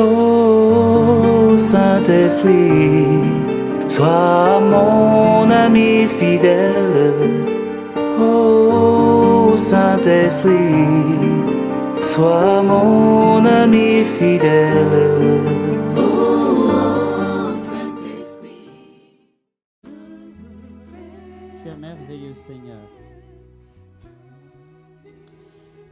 Oh Saint-Esprit, sois mon ami fidèle. Oh Saint-Esprit, sois mon ami fidèle. Oh Saint-Esprit. Tu es merveilleux, Seigneur.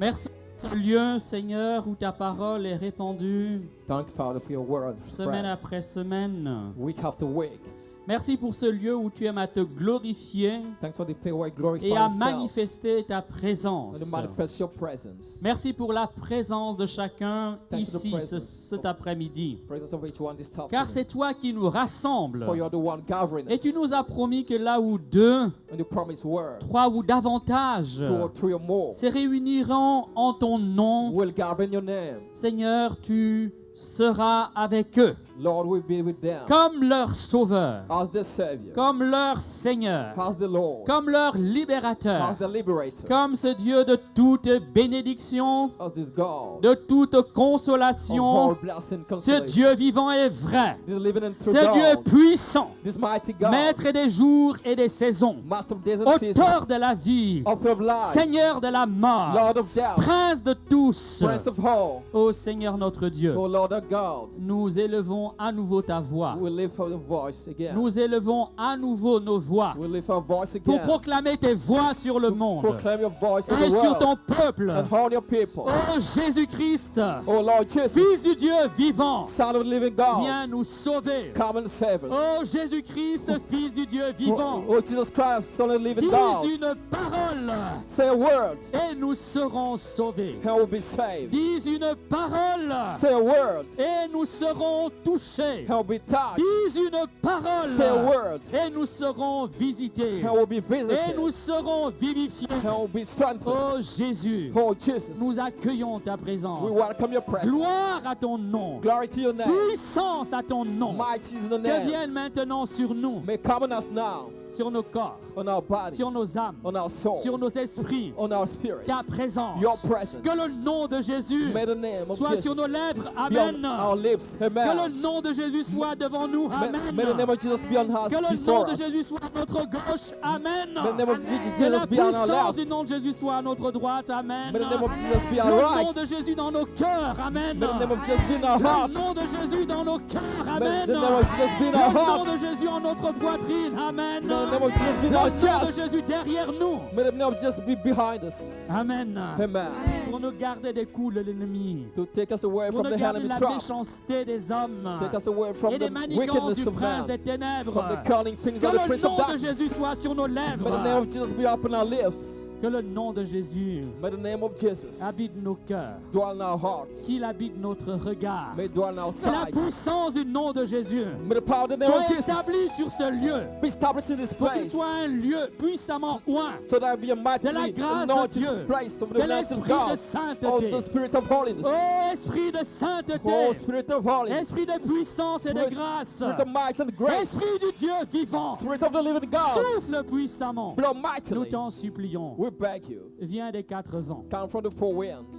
Merci pour ce lieu, Seigneur, où ta parole est répandue Thank you, Father, for your word. semaine après semaine. Week after week. Merci pour ce lieu où tu aimes à te glorifier Thanks for the place where you glorify et à yourself manifester ta présence. and to manifest your presence. Merci pour la présence de chacun Thanks for the ici presence. cet après-midi. Presence of each one this Car afternoon. c'est toi qui nous rassembles. For you are the one gathering Et us. tu nous as promis que là où deux, And you promise word. 3 ou davantage 2 or 3 or more se réuniront en ton nom, will gather in your name. Seigneur, tu seras avec eux, Lord will be with them. comme leur sauveur, As the Savior. comme leur Seigneur, As the Lord. comme leur libérateur, As the Liberator. comme ce Dieu de toute bénédiction, As this God. de toute Of all consolation. blessing, Ce consolation. Dieu vivant est vrai, This living and true ce Dieu God. puissant, This mighty God. maître des jours et des saisons, Master of days and seasons. auteur de la vie, Author of life. Seigneur de la mort, Lord of death. Prince de tous. Prince of all. Ô Seigneur notre Dieu, O Lord of God. nous élevons à nouveau ta voix. We lift our voice again. Nous élevons à nouveau nos voix We lift our voice pour again. proclamer tes voix sur le monde Proclaim your voice in et the sur world. ton peuple. And all your people. Ô Jésus-Christ, Oh Lord Jesus. Fils du Dieu vivant, Son of the living God. viens nous sauver. Come and save us. Ô Jésus-Christ, Fils du Dieu vivant, Oh Jesus Christ, Son of the living dis God. une parole Say a word et nous serons sauvés. and we'll be saved. Dis une parole Say a word et nous serons touchés. and we'll be touched. Dis une parole Say a word et nous serons visités. and we'll be Et visited. nous serons vivifiés. And we'll be strengthened. Oh Jésus, Oh Jesus. nous accueillons ta présence. We welcome your presence. Gloire à ton nom. Glory to your name. Puissance à ton nom. Mighty is the Que name. vienne maintenant sur nous, May come on us now. sur nos corps, On our bodies. sur nos âmes, On our souls. sur nos esprits. On our spirits. Ta présence. Your presence. Que le nom de Jésus May the name of soit Jesus sur nos lèvres. be Amen. on our lips. Que Amen. le nom de Jésus soit devant nous. May Amen. the name of Jesus be on us Que le nom before de us. Jésus soit à notre gauche. Amen. May the name of Que Jesus la be on our puissance du left. nom de Jésus soit à notre droite. Amen. May the name of Jesus be our Le nom right. de Jésus dans nos cœurs. Amen. May the name of Jesus be in our Le hearts. nom de Jésus dans nos cœurs. May Amen. the name of Jesus be in our Le nom hearts. de Jésus en notre poitrine. Amen. May the name of Jesus be in Le our nom de chest. Jésus derrière nous. May the name of Jesus be behind us. Amen. Amen. Pour nous garder des coups de l'ennemi. To take us away Pour from nous the garder enemy la trap. méchanceté des hommes. Take us away from Et des the manigances wickedness du of prince man. des ténèbres. From the cunning things Que of the le prince of nom de darkness. Jésus soit sur nos May the name lèvres. of Jesus be upon our lips. Que le nom de Jésus May the name of Jesus habite nos cœurs. dwell in our hearts. Qu'il habite notre regard. May dwell in our Que la sight. puissance du nom de Jésus May the power of the name soit of Jesus établie sur ce lieu. be established in this Pour qu'il place. soit un lieu puissamment oint So that be a de mighty la grâce de anointed Dieu, place of de the blessed of l'esprit de God, of sainteté. the Spirit of holiness. Oh, esprit de sainteté, Oh, Spirit of holiness. esprit de puissance et de Spirit- grâce, Spirit of might and grace. esprit du Dieu vivant, Spirit of the living God. souffle puissamment. Blow Nous mightily. t'en supplions. We beg you. Viens des quatre vents Come from the four winds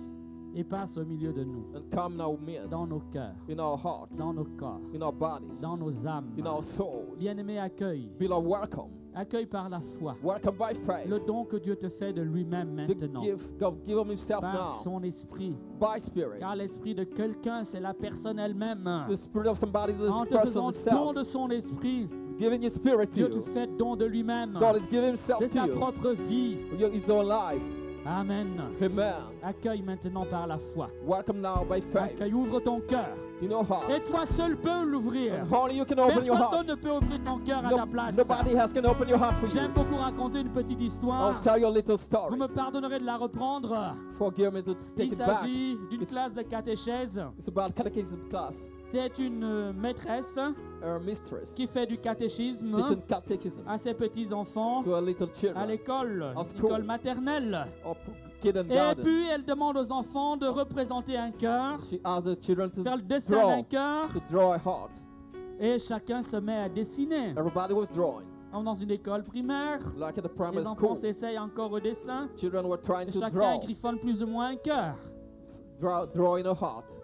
et passe au milieu de nous, and come in our midst. dans nos cœurs, In our hearts. dans nos corps, In our bodies. dans nos âmes. In our souls. Bien-aimé, accueille. Be our welcome. Accueille par la foi Welcome by faith. le don que Dieu te fait de lui-même The maintenant, gift God give him himself par now. son esprit. By Spirit. Car l'esprit de quelqu'un, c'est la personne elle-même. The Spirit of somebody is En the te person faisant don himself. de son esprit, Giving his Spirit to Dieu te you. fait don de lui-même, God is giving himself de to sa you. propre vie. His own life. Amen. Amen. Accueille maintenant par la foi. Welcome now by faith. Accueille, ouvre ton cœur. In your heart. Et toi seul peux l'ouvrir. And only you can open your Personne heart. d'autre ne peut ouvrir ton cœur à ta place. Nobody else can open your heart for you. J'aime beaucoup raconter une petite I'll histoire. tell you a little Vous story. me pardonnerez de la reprendre. Forgive me to take Il it back. s'agit d'une It's- classe de catéchèse. It's about catechism class. C'est une maîtresse Our mistress qui fait du catéchisme teaching catechism à ses petits-enfants to our little à children. l'école, At school. l'école maternelle. Or Et puis elle demande aux enfants de représenter un cœur, She asked the children to faire le dessin d'un draw, cœur, to draw a heart. et chacun se met à dessiner. Everybody was drawing. Comme dans une école primaire, Like at the les primary enfants school, s'essayent encore au dessin, children were trying et to chacun draw, griffonne plus ou moins un cœur. drawing a heart.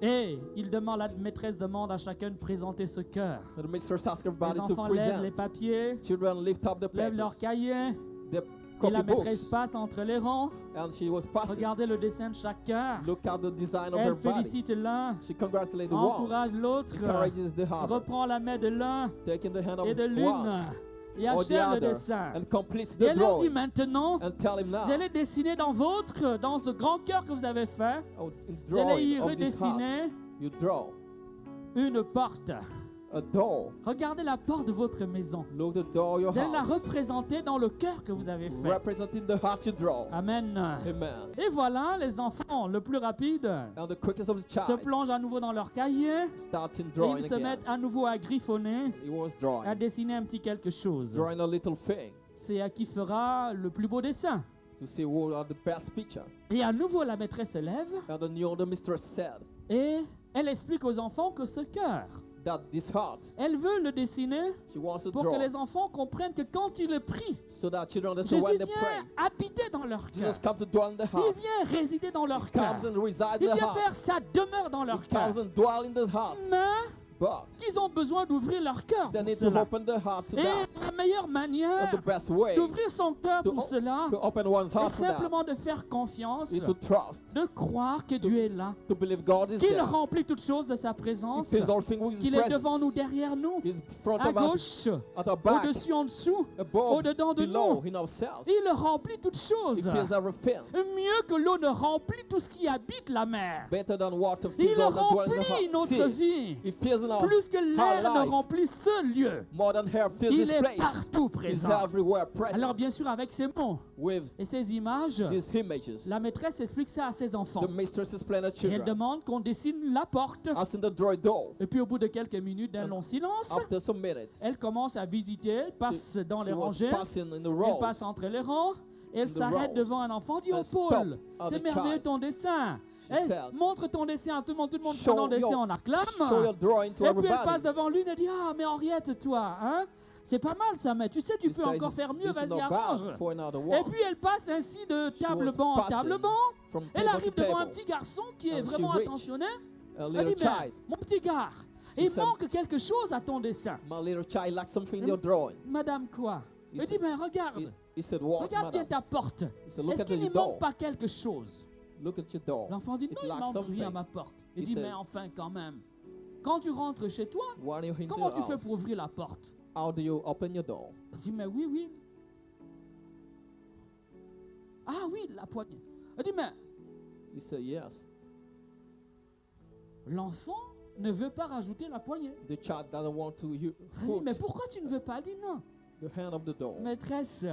Et la maîtresse demande à chacun de présenter ce cœur. And the mistress asked Les everybody to enfants lèvent les present. papiers, Children lift up the lèvent leurs papers, cahiers, the et la copy maîtresse books, passe entre les rangs. and she was passing. Regardez le dessin de chaque cœur. Look at the design of Elle her body. félicite l'un, She congratulated the one, encourage l'autre, encourages the other, reprend la main de l'un taking the hand et de of l'une one et or the achève le other, dessin. and completes Et the elle leur dit drawing. maintenant, And tell him now, vous allez dessiner dans ce grand cœur que vous avez fait, oh, in vous allez y drawing of this heart, redessiner you draw une porte. a door. Regardez la porte de votre maison. Look the door of your Vous allez la house, représenter dans le cœur que vous avez fait. representing the heart you draw. Amen. Amen. Et voilà, les enfants, le plus rapide, And the quickest of the se child, plongent à nouveau dans leur cahier starting et drawing ils se again. mettent à nouveau à griffonner, He was à drawing, dessiner un petit quelque chose. drawing a little thing C'est à qui fera le plus beau dessin. to see what are the best picture. Et à nouveau, la maîtresse se lève And the mistress said et elle explique aux enfants que ce cœur, that this heart, elle veut le dessiner she wants to pour que draw les enfants comprennent que quand il est pris, so that children understand Jésus when they pray. vient habiter dans leur cœur. Jesus comes to dwell in the Il heart. vient résider dans leur cœur. Comes and resides Il in the vient faire heart. sa demeure dans leur He cœur. comes and dwell in the heart. Mais But qu'ils ont besoin d'ouvrir leur cœur they pour need to cela. open the heart to Et that. la meilleure And manière the best way d'ouvrir son cœur to, pour cela to open one's est heart for that simplement de faire confiance, is to trust, de croire que Dieu est là, to believe God is qu'il there. remplit toutes choses de sa He présence, fills all things with His qu'il est devant nous, presence. derrière nous, He's in front à of us, gauche, at our back, au-dessus, en dessous, above, au-dedans de below, nous. in ourselves. Il remplit toutes He choses. fills everything. Mieux que l'eau ne remplit tout ce qui habite la mer. Better than water Il fills all that dwell in the remplit heart. notre See, vie. He fills in our Plus que l'air ne life. remplit ce lieu. More than air fills Il this est place. partout He's présent. everywhere present. Alors bien sûr, avec ces mots With et ces images, these images, la maîtresse explique ça à ses enfants. the mistress explained to Et elle children, demande qu'on dessine la porte. as in the drawing door. Et puis au bout de quelques minutes d'un long silence, After some minutes, elle commence à visiter, elle passe dans she les was rangées, passing in the elle rows. passe entre les rangs, et elle In the s'arrête rows. devant un enfant, dit: And oh stop Paul, at c'est the merveilleux child. ton dessin. She Elle said, montre ton dessin à tout le monde Show prend le dessin, your- on acclame. Show your drawing to Et puis elle passe everybody. devant lui et dit: ah mais Henriette, toi, hein, c'est pas mal ça, mais tu sais, tu He peux says, encore faire mieux, "This is vas-y, not arrange. bad for another Et one." puis elle passe ainsi de table-banc en passing table-banc. From Elle table arrive to devant un table. petit garçon qui est And she vraiment reached attentionné. A Elle little dit: mais, child, mon petit gars, She il said, manque quelque chose à ton dessin. my little child lacks something in your drawing. Madame quoi? He Elle dit: said- mais regarde, He said, what, regarde bien madam? ta porte. He said, look Est-ce at qu'il n'y your manque door. pas quelque chose? Look at your door. L'enfant dit: It non, il lacks manque rien à something. ma porte. Il He dit: said- mais enfin quand même. Quand tu rentres chez toi, When you into comment your tu fais house, pour ouvrir la porte? how do you open your door? Il dit: mais oui, oui. Ah oui, la poignée. Elle dit: mais He said, yes. l'enfant ne veut pas rajouter la poignée. The child doesn't want to Elle dit: mais pourquoi tu ne veux pas? Elle dit: non. the hand of the door. Maîtresse,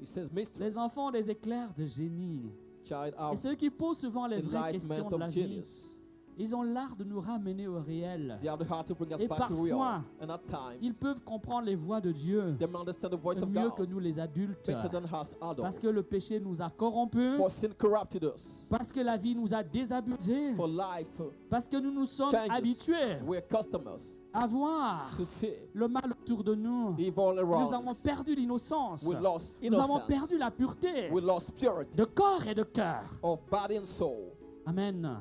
He says, mistress, les enfants ont des éclairs de génie. child Et of ceux qui posent souvent les vraies questions enlightenment de la of vie, genius. ils ont l'art de nous ramener au réel. They have the heart to bring us Et back to real. parfois, And at times, Ils peuvent comprendre les voix de Dieu they understand the voice of mieux que God nous les adultes. better than us adults. Parce que le péché nous a corrompus, For sin corrupted us. parce que la vie nous a désabusés, For life parce que nous nous sommes changes. habitués We're customers à voir to see le mal autour de nous. evil all Nous around avons us. perdu l'innocence. We lost Nous avons innocence. perdu la pureté We lost purity de corps et de cœur. of body and soul. Amen.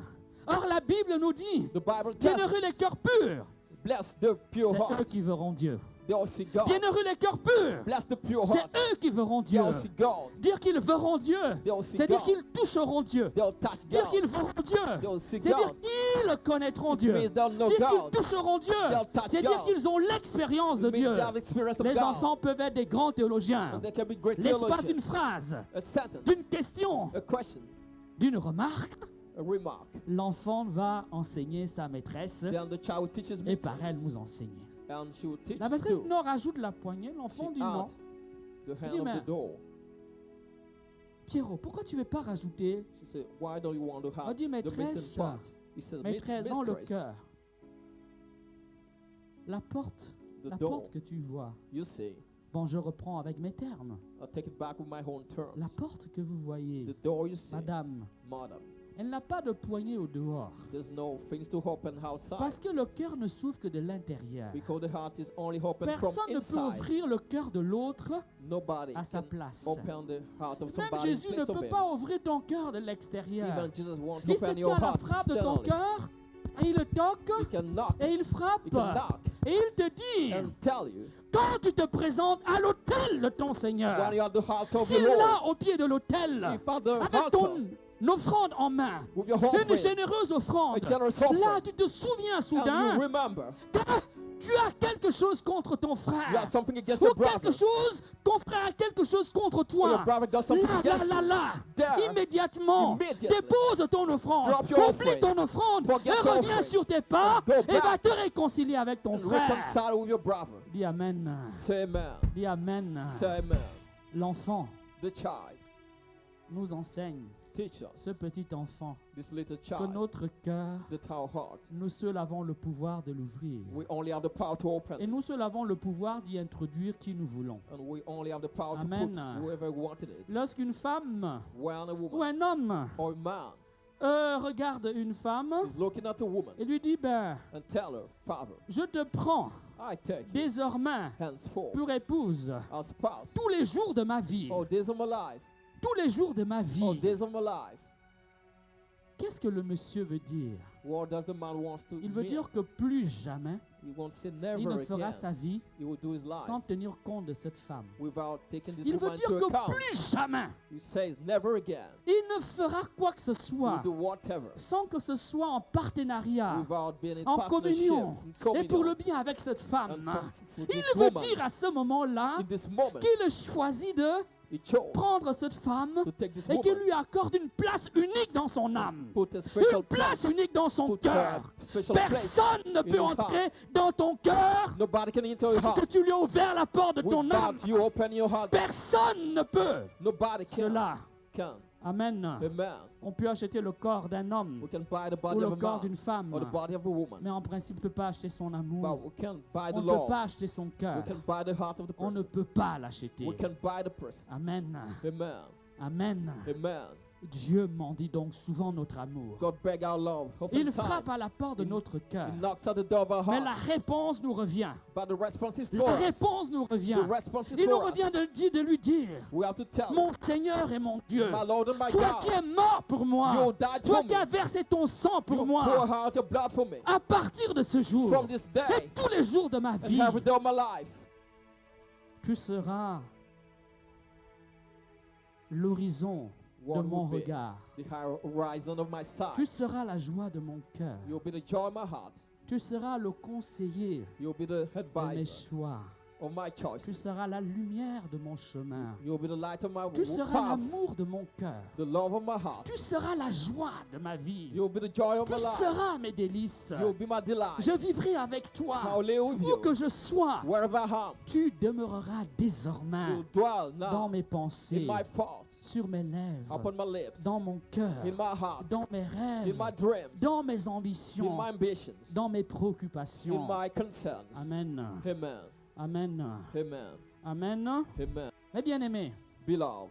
Or la Bible nous dit: The Bible tells bienheureux les us, cœurs purs, bless the pure c'est eux heart. qui verront Dieu. They all see God. Bienheureux les cœurs purs, Bless the pure c'est heart. eux qui verront They Dieu. all see God. Dire qu'ils verront Dieu, They all see c'est-à-dire God. qu'ils toucheront Dieu. They'll touch Dire God. qu'ils verront Dieu, They'll see c'est-à-dire God. qu'ils connaîtront It Dieu. means they'll know Dire qu'ils God. toucheront Dieu, They'll touch c'est-à-dire God. qu'ils ont l'expérience de It means Dieu. they have experience of Les God. enfants peuvent être des grands théologiens. And they can be great L'espace d'une theologians. phrase, A sentence, d'une question, a question, d'une remarque, a remark. l'enfant va enseigner sa maîtresse Then the child teaches et par elle mistress. vous enseignez. And she will teach La us maîtresse too. non rajoute la poignée, She l'enfant dit non. add the hand dit, of mais- the door. Pierrot, pourquoi tu ne veux pas rajouter She said, why don't you want to On have dit the maîtresse, missing part? He says, maîtresse dans le mistress, cœur? La porte, the la door, porte que tu vois. you see. Bon, je reprends avec mes termes. I'll take it back with my own terms. La porte que vous voyez, The door you see, madame, madam, elle n'a pas de poignée au dehors. there's no things to open outside. Parce que le cœur ne s'ouvre que de l'intérieur. Because the heart is only open from Personne ne peut inside. ouvrir le cœur de l'autre Nobody à sa can place. open the heart of Même somebody in Jésus ne place of peut him. pas ouvrir ton cœur de l'extérieur. Even Jesus won't Il se open tient your à la heart frappe de ton externally. cœur Et il toque. He can knock. Et il frappe. He can knock Et il te dit, and tell you quand tu te présentes à l'autel de ton Seigneur, when you are at the altar of si the Lord, là, au pied de l'autel, if at the avec altar ton offrande en main, with your une offering, généreuse offrande, a generous là, offering, tu te souviens and soudain you remember que tu as quelque chose contre ton you frère, have something against ou your quelque brother, chose, ton frère a quelque chose contre or toi. your brother does something against you, there, Immédiatement, immediately, dépose ton offrande, drop your oublie offering, ton offrande, forget et your reviens offering, sur tes pas, and go et va back te réconcilier avec ton and frère. reconcile with your brother. Dis Amen. Say amen. Dis Amen. Say amen. L'enfant The child nous enseigne, teach ce us, petit enfant, this little que child, notre cœur, that our heart, nous seuls avons le pouvoir de l'ouvrir. we only have the power to open Et it, nous seuls avons le pouvoir d'y introduire qui nous voulons. and we only have the power to Amen. put whoever wanted it. Lorsqu'une femme When a ou woman un homme or a man regarde une femme is looking at a woman et lui dit, ben, and tell her, Father, je te prends I take you désormais henceforth pour épouse as spouse tous les jours de ma vie. all days of my life, Tous les jours de ma all vie. days of my life. Qu'est-ce que le monsieur veut dire? What does the man wants to Il veut mean? dire que plus jamais, He won't say il never ne fera again. sa vie He will do his life sans tenir compte de cette femme. without taking this Il veut woman dire into que account. plus jamais, He says never again. il ne fera quoi que ce He will soit do whatever sans que ce soit en partenariat, without being in en partnership, communion, in et pour le communion. bien avec cette And femme. for Il this veut woman, dire à ce moment-là in this moment, qu'il choisit de he chose prendre cette femme to take this et qu'il woman, lui accorde une place unique dans son âme, put a special une place place, unique dans son put cœur. a special place. Personne ne peut his heart. entrer dans ton cœur Nobody can enter your sans que heart tu lui as ouvert la porte de ton âme. without you open your heart. Personne ne peut Nobody can. cela. Can. Amen. Amen. On peut acheter le corps d'un homme We can buy the ou body le of a corps man d'une femme, or the body of a woman, mais en principe, tu ne peux pas acheter son but amour. we can buy the On ne peut love. pas acheter son We cœur. can buy the heart of the On ne person. peut pas l'acheter. We can buy the person. Amen. Amen. Amen. Amen. Dieu m'en dit donc souvent notre amour. God beg our love. Il Oftentimes, frappe à la porte de notre cœur. He knocks at the door of our Mais la heart, réponse nous revient. but the response is La for us. réponse nous revient. The response is Il nous for revient us. de lui dire, We have to tell mon Seigneur et mon Dieu, my Lord and my toi qui God, es mort pour moi, you died toi for qui as me. versé ton sang pour You moi, pour out your blood for me. à partir de ce jour From this et day tous les jours de ma and vie, every day of my life, tu seras l'horizon de what mon will be regard. the horizon of my Tu sight. seras la joie de mon cœur. You'll be the joy of my heart. Tu seras le conseiller You'll be the de mes advisor choix. of my Tu choices. seras la lumière de mon chemin. You'll be the light of my Tu seras path, l'amour de mon cœur. the love of my heart. Tu seras la joie de ma vie. You'll be the joy of Tu my life. seras mes délices. You'll be my delight. Je vivrai avec toi. I'll live with Où que you. je sois, Wherever I am, tu demeureras désormais you'll dwell dans now mes pensées, in my thoughts, sur mes lèvres, upon my lips, dans mon cœur, in my heart, dans mes in rêves, my dreams, dans mes in ambitions, my ambitions, dans mes in préoccupations. my concerns. Amen. Amen. Amen. Amen. Amen. Amen. Mes bien-aimés, Beloved,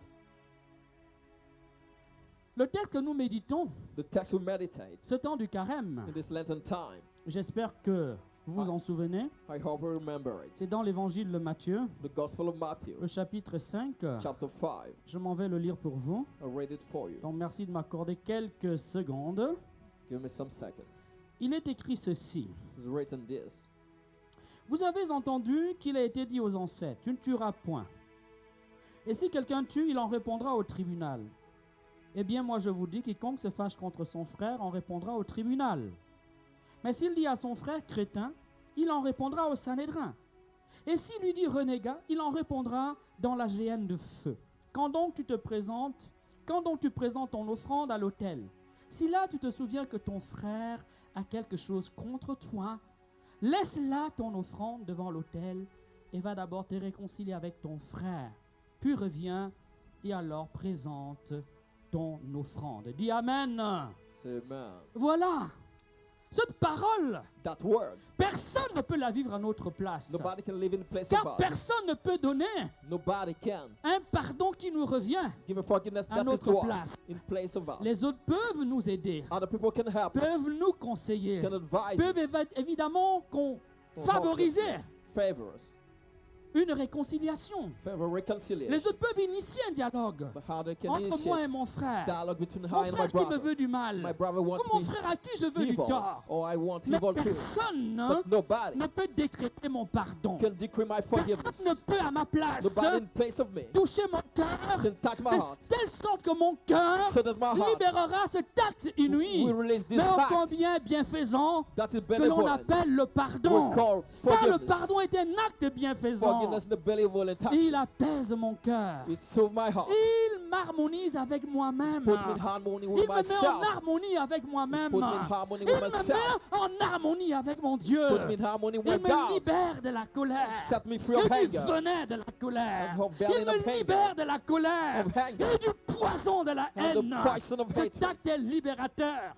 le texte que nous méditons, the text we meditate ce temps du carême, in this Lenten time, j'espère que vous vous en souvenez, I hope you remember it. c'est dans l'évangile de Matthieu, The Gospel of Matthew, le chapitre 5. chapter 5. Je m'en vais le lire pour vous. I'll read it for you. Donc merci de m'accorder quelques secondes. Give me some seconds. Il est écrit ceci. This is written this. Vous avez entendu qu'il a été dit aux ancêtres, tu ne tueras point. Et si quelqu'un tue, il en répondra au tribunal. Eh bien, moi je vous dis, quiconque se fâche contre son frère en répondra au tribunal. Mais s'il dit à son frère crétin, il en répondra au Sanhédrin. Et s'il lui dit renégat, il en répondra dans la géhenne de feu. Quand donc tu présentes ton offrande à l'autel, si là tu te souviens que ton frère a quelque chose contre toi, laisse là ton offrande devant l'autel et va d'abord te réconcilier avec ton frère. Puis reviens et alors présente ton offrande. Dis Amen. Say amen. Voilà. Cette parole, That word, personne ne peut la vivre à notre place. nobody can live in the place Car of us. personne ne peut donner Nobody can un pardon qui nous revient. give a forgiveness À that is notre to place. us in place of us. Les autres peuvent nous aider, Other people can help peuvent us, nous conseiller, can advise peuvent us, évidemment can favoriser. favor us. une réconciliation. For a reconciliation. Les autres peuvent initier un dialogue But how they can entre moi et initiate mon frère. dialogue between Mon I and my frère qui me brother. veut du mal. My brother Ou wants mon me frère à qui je veux du evil, tort. or I want Mais evil too. personne But nobody ne peut décréter mon pardon. can decree my forgiveness. Personne ne peut à ma place Nobody in place of me toucher mon cœur can touch my de heart telle sorte que mon cœur so that my heart libérera cet acte inouï, will release this mais ô act combien bienfaisant that is que l'on benevolent. appelle le pardon. We call Car le forgiveness. pardon est un acte bienfaisant. Forgiveness is the benevolent touch. Il apaise mon cœur. It soothes my heart. Il m'harmonise avec moi-même. Put me in harmony Il with me met en myself. harmonie avec moi-même. Put me in harmony Il with me myself. met en harmonie avec mon Dieu. Put me in harmony Il with me God. libère de la colère. Set me free Et of du anger. venin de la colère. And of Il venom of me anger. libère de la colère. Of anger. Et du poison de la And haine. the poison of Cet hatred. acte est libérateur.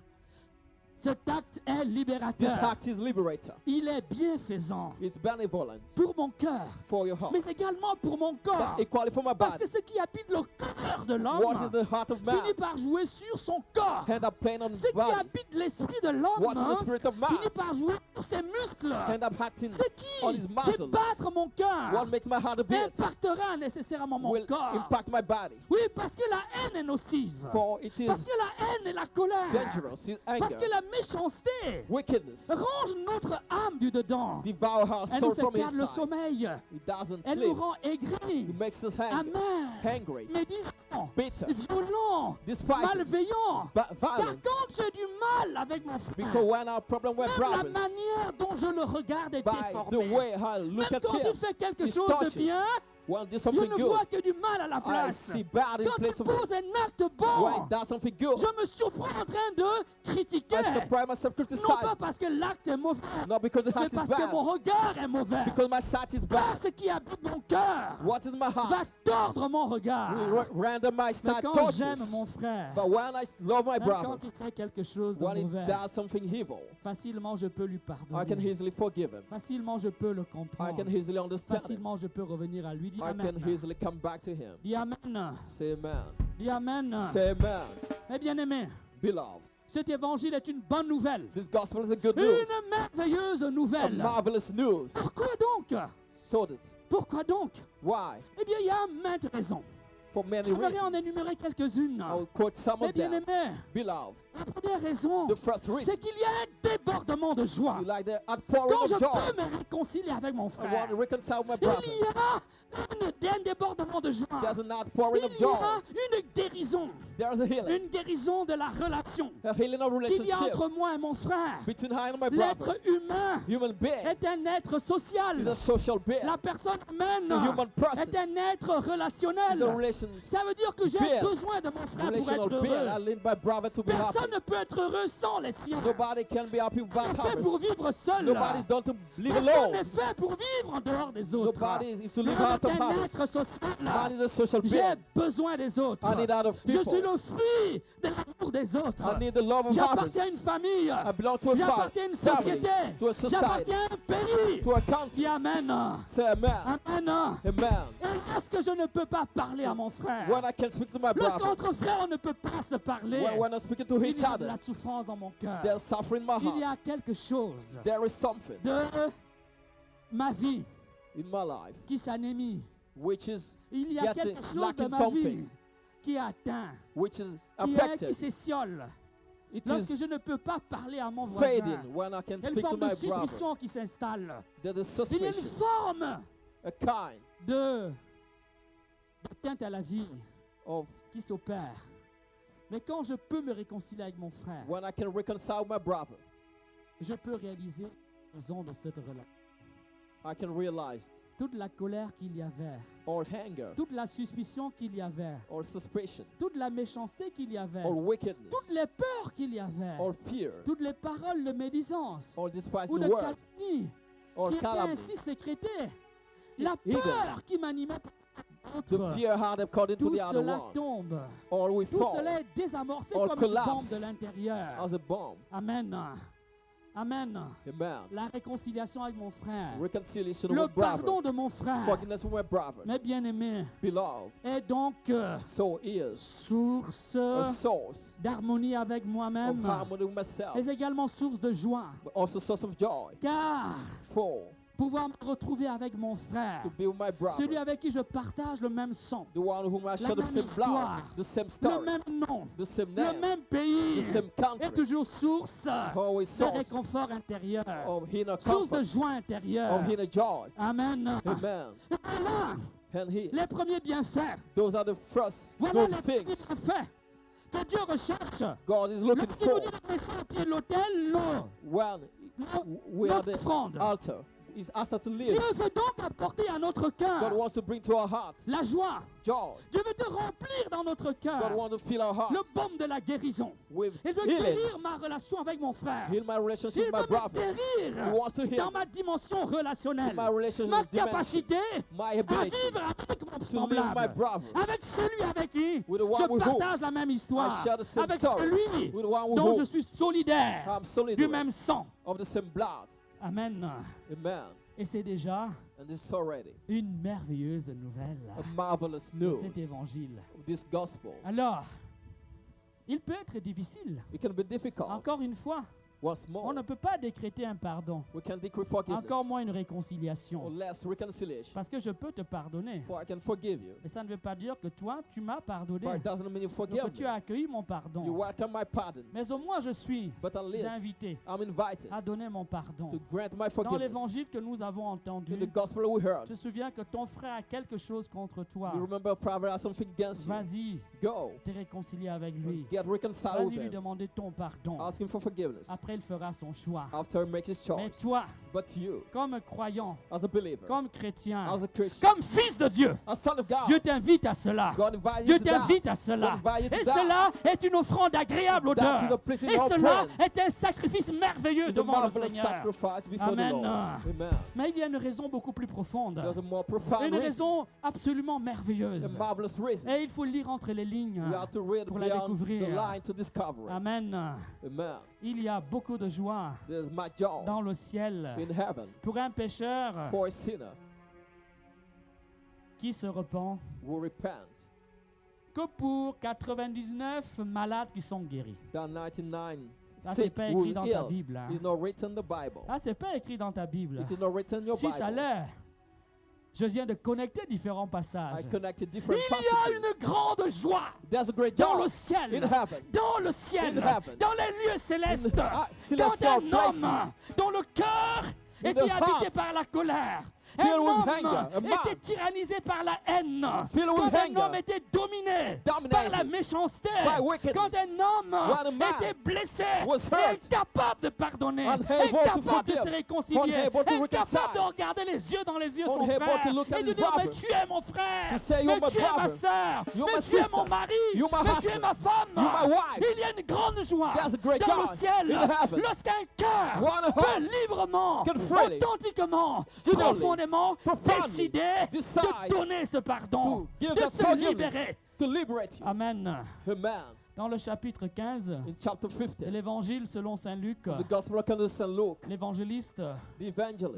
Cet acte est This libérateur. act is liberator. Il est bienfaisant It's benevolent pour mon cœur, for your heart. mais également pour mon corps. But equally for my Parce body. que ce qui habite le cœur de What is l'homme the heart of man? finit par jouer sur son corps. Hand up pain on his Ce qui body. habite l'esprit de What is the l'homme spirit of man? finit par jouer sur ses muscles. Hand up acting Ce qui on his fait muscles. battre mon cœur What makes my heart a beat impactera nécessairement mon will corps. impact my body. Oui, parce que la haine est nocive. For it Parce is que la haine et la colère. dangerous. It's Parce que anger, la méchanceté wickedness, range notre âme du dedans. devour our Elle nous soul fait from perdre le inside. sommeil. It doesn't Elle nous sleep. rend aigris, It makes us angry, amers, hungry, médisants, bitter, violents, despising, malveillants. Car violent. quand j'ai du mal avec mon frère, Because when our problem with même la brothers, manière dont je le regarde est by the déformée. way I look Même at quand him, il fait quelque his chose de touches, bien, when he does je something ne good, vois que du mal à la I place. see bad in Quand il place of pose un acte when bon, he does something good. je me surprends en train de critiquer. I surprise myself, Non criticize, pas parce que l'acte est mauvais, not because the mais heart is parce que mon bad, regard est mauvais. because my sight is Car bad. ce qui habite mon cœur What is my va heart? tordre mon regard. Will render my Mais sight quand j'aime torches. mon frère, But when I love my même brother, quand il fait quelque chose de when he mauvais, does something evil, facilement je peux lui I can pardonner. easily forgive him. Facilement je peux le I can comprendre. easily understand him. Facilement je peux revenir à lui. Dis I Amen. can easily come back to him. Dis Amen. Say amen. Dis Amen. Say amen. Eh bien aimé, Beloved, cet évangile est une bonne nouvelle. this gospel is a good news. Une merveilleuse A nouvelle. marvelous news. Pourquoi donc? So that, Pourquoi donc? why? Eh bien, il y a maintes raisons. For many J'aimerais en reasons. énumérer quelques-unes. I will quote some Eh of bien them. aimé, Beloved, la première raison, the first reason, c'est qu'il y a un débordement de joie. you like the Quand outpouring je of joy. peux me réconcilier avec mon I want frère, to reconcile my il brother. y a un débordement de joie. There's an outpouring of Il y joy. a une guérison. There's a healing. Une guérison de la relation A healing of qu'il y a relationship entre moi et mon frère. between I and my L'être brother. humain Human being est un être social. is a social being. La personne humaine The human person est un être is a relationnel. relation, Ça veut dire que j'ai being. besoin de mon frère pour relational être being. I heureux. need my brother to be happy. Personne ne peut être heureux sans les siens. Nobody can be happy On without est fait pour others. vivre seul. Nobody's done to live Personne alone. n'est fait pour vivre en dehors des autres. Nobody is to live L'homme out est of un others. être social. Man is a social J'ai being. besoin des autres. I need out of Je suis people. le fruit de l'amour des autres. I need the love of J'appartiens à une others. famille. I belong to a J'appartiens à une family, société. to a society, J'appartiens à un pays. to a country. Dis Amen. Say amen. Amen. Amen. Et lorsque je ne peux pas parler à mon frère, When I can speak to my brother, lorsqu'entre frères on ne peut pas se parler, when I'm speaking to il each y a de other, la souffrance dans mon cœur. there's suffering in my Il y heart. a quelque chose There is something de ma vie in my life qui s'anémie. which is Il y a Getting- quelque chose de lacking ma something. vie qui est atteint, which is qui affected. s'étiole. It Lorsque is je ne peux pas parler à mon voisin, fading when I can il y a une speak to forme de my brother. suspicion qui s'installe. There's a Il y a une suspicion, forme a kind d'atteinte à la vie of qui s'opère. Mais quand je peux me réconcilier avec mon frère, when I can reconcile my brother, je peux réaliser les raisons de cette relation. I can realize Toute la colère qu'il y avait, all anger, toute la suspicion qu'il y avait, or suspicion, toute la méchanceté qu'il y avait, or wickedness, toutes les peurs qu'il y avait, or fear, toutes les paroles de médisance or despising ou de word, calomnie or qui étaient calumny, ainsi sécrétées, la hidden. peur qui m'animait par the l'autre, fear had according to tout the other cela one, tombe. or we Tout fall cela est désamorcé or comme une bombe collapse de l'intérieur. as a bomb. Amen. Amen. Amen. La réconciliation avec mon frère. Reconciliation Le with brother, pardon de mon frère. forgiveness with my brother, Mes bien-aimés, beloved, est donc so is source a source d'harmonie avec of moi-même, harmony with myself, mais également source de joie. but also source of joy. Car For pouvoir me retrouver avec mon frère, to be with my celui brother, avec qui je partage le même sang, the one whom I share the même same blood, histoire, the same le story, même nom, the same le name, même pays, the same et country, toujours source always de source réconfort intérieur, of inner source de comfort, joie intérieure. of inner joy. Amen. Amen. Et voilà And he, les premiers bienfaits. those are the first Voilà good les premiers things bienfaits que Dieu recherche. God is looking Lorsqu'il nous for dit de laisser au pied de l'autel, non. when we are Notre the offrande. altar. He's asked us to Dieu live. veut donc apporter à notre God cœur wants to bring to our heart la joie. joy. Dieu veut te remplir dans notre God cœur wants to fill our heart le baume de la guérison. with Et je veux guérir healings. ma relation avec mon frère. Heal my relationship Il with my veut me brother. He guérir wants to dans heal ma dimension relationnelle. my relationship Ma dimension, capacité my à ability vivre avec mon to live my semblable. brother, Avec celui avec qui with the one je with whom partage la même histoire. I share the same Avec story, celui with the one with dont je whom suis solidaire I'm du solid même sang. of the same blood. Amen. Amen. Et c'est déjà And this is already une merveilleuse nouvelle a marvelous de news cet évangile. of this gospel. Alors, il peut être difficile. It can be difficult. Encore une fois, Once on more, ne peut pas décréter un pardon, we can decree forgiveness encore moins une or réconciliation. less reconciliation. Parce que je peux te pardonner. For I can forgive you. Mais ça ne veut pas dire que toi, tu m'as pardonné. But it doesn't mean you Donc forgive que tu me. as accueilli mon You pardon. welcome my pardon. Mais au moins, je suis But at least invité I'm invited à donner mon pardon. to grant my Dans forgiveness. l'évangile que nous avons In entendu, the gospel we je heard, te souviens que ton frère a quelque chose contre toi. you remember Father has something against you. Vas-y, Go. te réconcilier avec lui. Get reconciled Vas-y with lui him. demander ton pardon. Ask him for forgiveness. Après, il fera son choix. After he makes his Mais choice. toi, But you, comme croyant, as a believer, comme chrétien, as a Christian, comme fils de Dieu, a son of God, Dieu t'invite à cela. God invites Dieu you to that. t'invite à cela. God invites you Et to that. cela est une offrande agréable That is a odeur. pleasing Et cela offering. est un sacrifice merveilleux It's a devant le marvelous Seigneur. sacrifice before Amen. the Lord. Amen. Mais il y a une raison beaucoup plus profonde. There's a more profound Une reason, raison absolument a merveilleuse. marvelous reason. Et il faut lire entre les lignes You have to read pour la beyond the découvrir. line to discover it. Amen. Amen. Il y a beaucoup de joie There's my joy dans le ciel in heaven pour un pécheur for a sinner qui se repent who repent que pour 99 malades qui sont guéris. than 99 Ça, c'est sick pas who écrit dans ta healed. Bible. hein. It's not written in the Bible. Ah, c'est pas écrit dans ta Bible. It is not written in your Si ça Bible. l'est, je viens de connecter différents I passages. connected Il different y a passages. une grande joie There's a great dans joy le ciel, in heaven. dans le ciel, In heaven. dans les lieux célestes, In the, quand celestial un places. homme dont le cœur In était the habité heart. par la colère, un Filled with homme anger, a man. était tyrannisé par la haine, Filled with quand un anger. homme était dominé Dominated par la méchanceté, by wickedness. quand un homme When a man était blessé, was hurt. incapable de pardonner, Unable to incapable de forgive. se réconcilier, Unable to incapable reconcile. de regarder les yeux dans les yeux son Unable frère to look at et de his dire mais brother. tu es mon frère, To say, mais you're my tu es ma brother. soeur, You're mais my tu es sister. mon mari, You're my mais tu es husband. ma femme. You're my wife. Il y a une grande joie There's a great dans joy le ciel in heaven. lorsqu'un cœur One heart peut librement, can freely, authentiquement, genuinely, profondément profoundly décider decide de donner ce pardon, to give de that se forgiveness, libérer. to liberate you. Amen. Amen. Dans le chapitre 15 In chapter de 50, l'évangile selon Saint Luc, the Gospel according to St. Luke, l'évangéliste the evangelist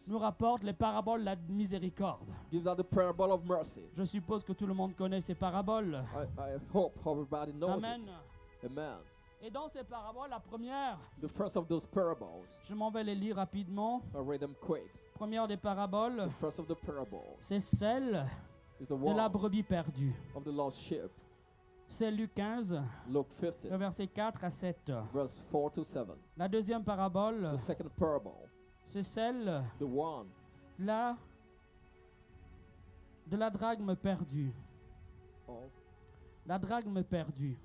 nous rapporte les paraboles de la miséricorde. gives out the parable of mercy. Je suppose que tout le monde connaît ces paraboles. I hope everybody knows Amen. it. Amen. Et dans ces paraboles, la première, The first of those parables, je m'en vais les lire rapidement. I read them quick. Première des paraboles, The first of the parables c'est celle is the de la one brebis perdue. of the lost sheep. C'est Luc 15, Luke 50, le verset 4 à 7. verse 4 to 7. La deuxième parabole, The second parable, c'est celle the one là de la drachme perdue. of La drachme perdue.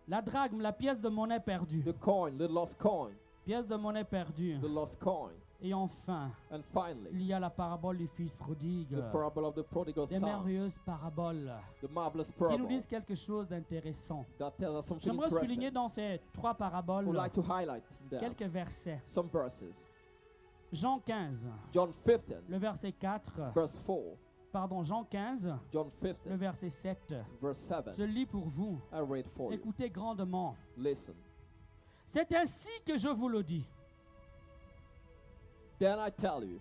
La drachme, la pièce de monnaie perdue. the coin, the lost coin, Pièce de monnaie perdue. the lost coin. Et enfin, And finally, il y a la parabole du fils prodigue. the parable of the prodigal Des son, merveilleuses paraboles the marvelous qui nous parable disent quelque chose d'intéressant. that tells us something J'aimerais souligner interesting. dans ces trois I paraboles would like to highlight them quelques versets. some verses. Jean 15, John 15, le verset 4. verse 4. Pardon, Jean 15, John le 15, verset 7. verse 7. Je lis pour vous. I read for you. Écoutez grandement. Listen. C'est ainsi que je vous le dis. Then I tell you,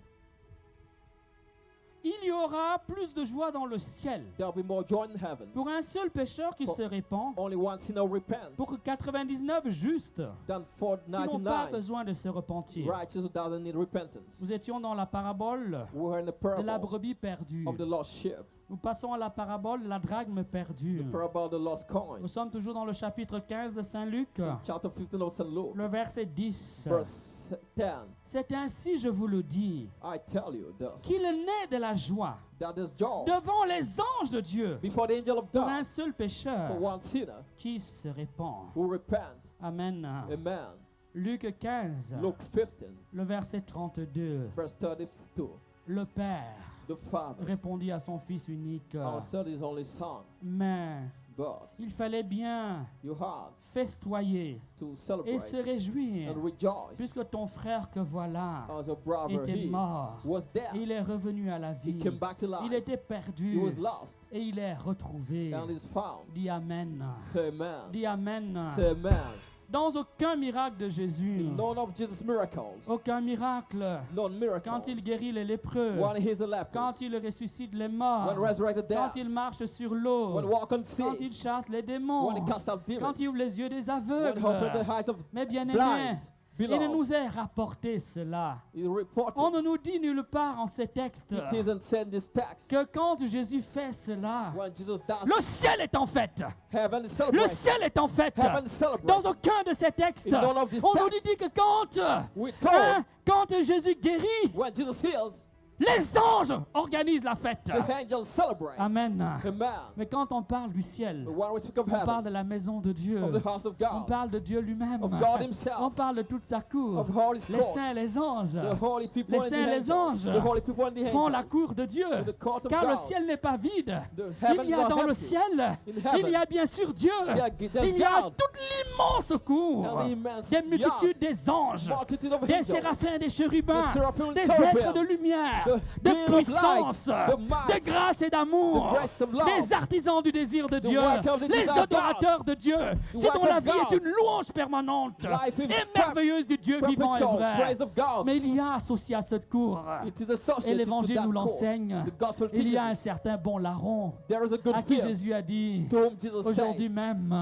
il y aura plus de joie dans le ciel There will be more joy in heaven. pour un seul pécheur qui se répand, Only one sinner repents pour que 99 justes than for qui n'ont pas 99 besoin de se repentir. righteous who doesn't need repentance. Nous étions dans la parabole We were in the de la parable brebis perdue. of the lost sheep, Nous passons à la parabole de la drachme perdue. the parable of the lost coin. Nous sommes toujours dans le chapitre 15 de Saint Luc, Chapter 15 of St. Luke, le verset 10. verse 10. C'est ainsi, je vous le dis, I tell you thus, qu'il naît de la joie that there's joy devant les anges de Dieu before the angel of pour un God seul pécheur for one sinner qui se répand. who repent. Amen. Amen. Luc 15, Luke 15, le verset 32. verse 32. Le Père The Father répondit à son Fils unique, answered his only son, mais but il fallait bien you had festoyer to et celebrate se réjouir, and rejoice, puisque ton frère que voilà as your brother était he mort. was dead. Et il est revenu à la He vie. came back to life. Il était He perdu was lost et il est retrouvé. and is found. Dis Amen. Say amen. Dis Amen. Say amen. Dans aucun miracle de Jésus, In none of Jesus' miracles, aucun miracle, none miracle, quand il guérit les lépreux, when he's a leper, quand il ressuscite les morts, when resurrected quand dead, il marche sur l'eau, when walk on quand sea, il chasse les démons, when he cast out demons, quand il ouvre les yeux des when aveugles. he opened the eyes of Mais bien aimé, blind, il ne beloved, nous est rapporté cela. he reported, On ne nous dit nulle part en ces textes it isn't said in this text, que quand Jésus fait cela, when Jesus does, le ciel est en fête. heaven is Le celebrated. ciel est en fête. Heaven is Dans celebrated. aucun de ces textes, In none of these on nous texts, dit que quand, we hein, told, quand Jésus guérit, when Jesus heals, les anges organisent la fête. the angels celebrate. Amen. Amen. Mais quand on parle du ciel, But when we speak of on parle heaven, de la maison de Dieu. of the house of On God, parle de Dieu lui-même. of God himself, On parle de toute sa cour. of all his Les court, saints et les anges the holy people Les and saints et the les angels, anges the holy people and the font la angels, cour de Dieu. the court of Car le God. ciel n'est pas vide. The Il heavens y a are dans le empty. ciel, In il y heaven, a bien sûr Dieu. there's Il y a God. toute l'immense cour And the immense des multitudes yard, des anges, multitude of des angels, séraphins, des chérubins, the seraphim and des cherubim, êtres de lumière, the de being of light, puissance, the might, de grâce et d'amour, the grace of love, les artisans du désir de Dieu, work of the les desire of adorateurs de Dieu, The ceux dont work la of vie est God. une louange permanente Life is et merveilleuse du Dieu vivant et perpetual vrai. praise of God. Mais il y a associé à cette cour, It is associated et l'Évangile to that nous court. l'enseigne, The gospel il y a un teaches us. certain bon larron There is a good à qui fear Jésus a dit, to whom Jesus aujourd'hui said, même,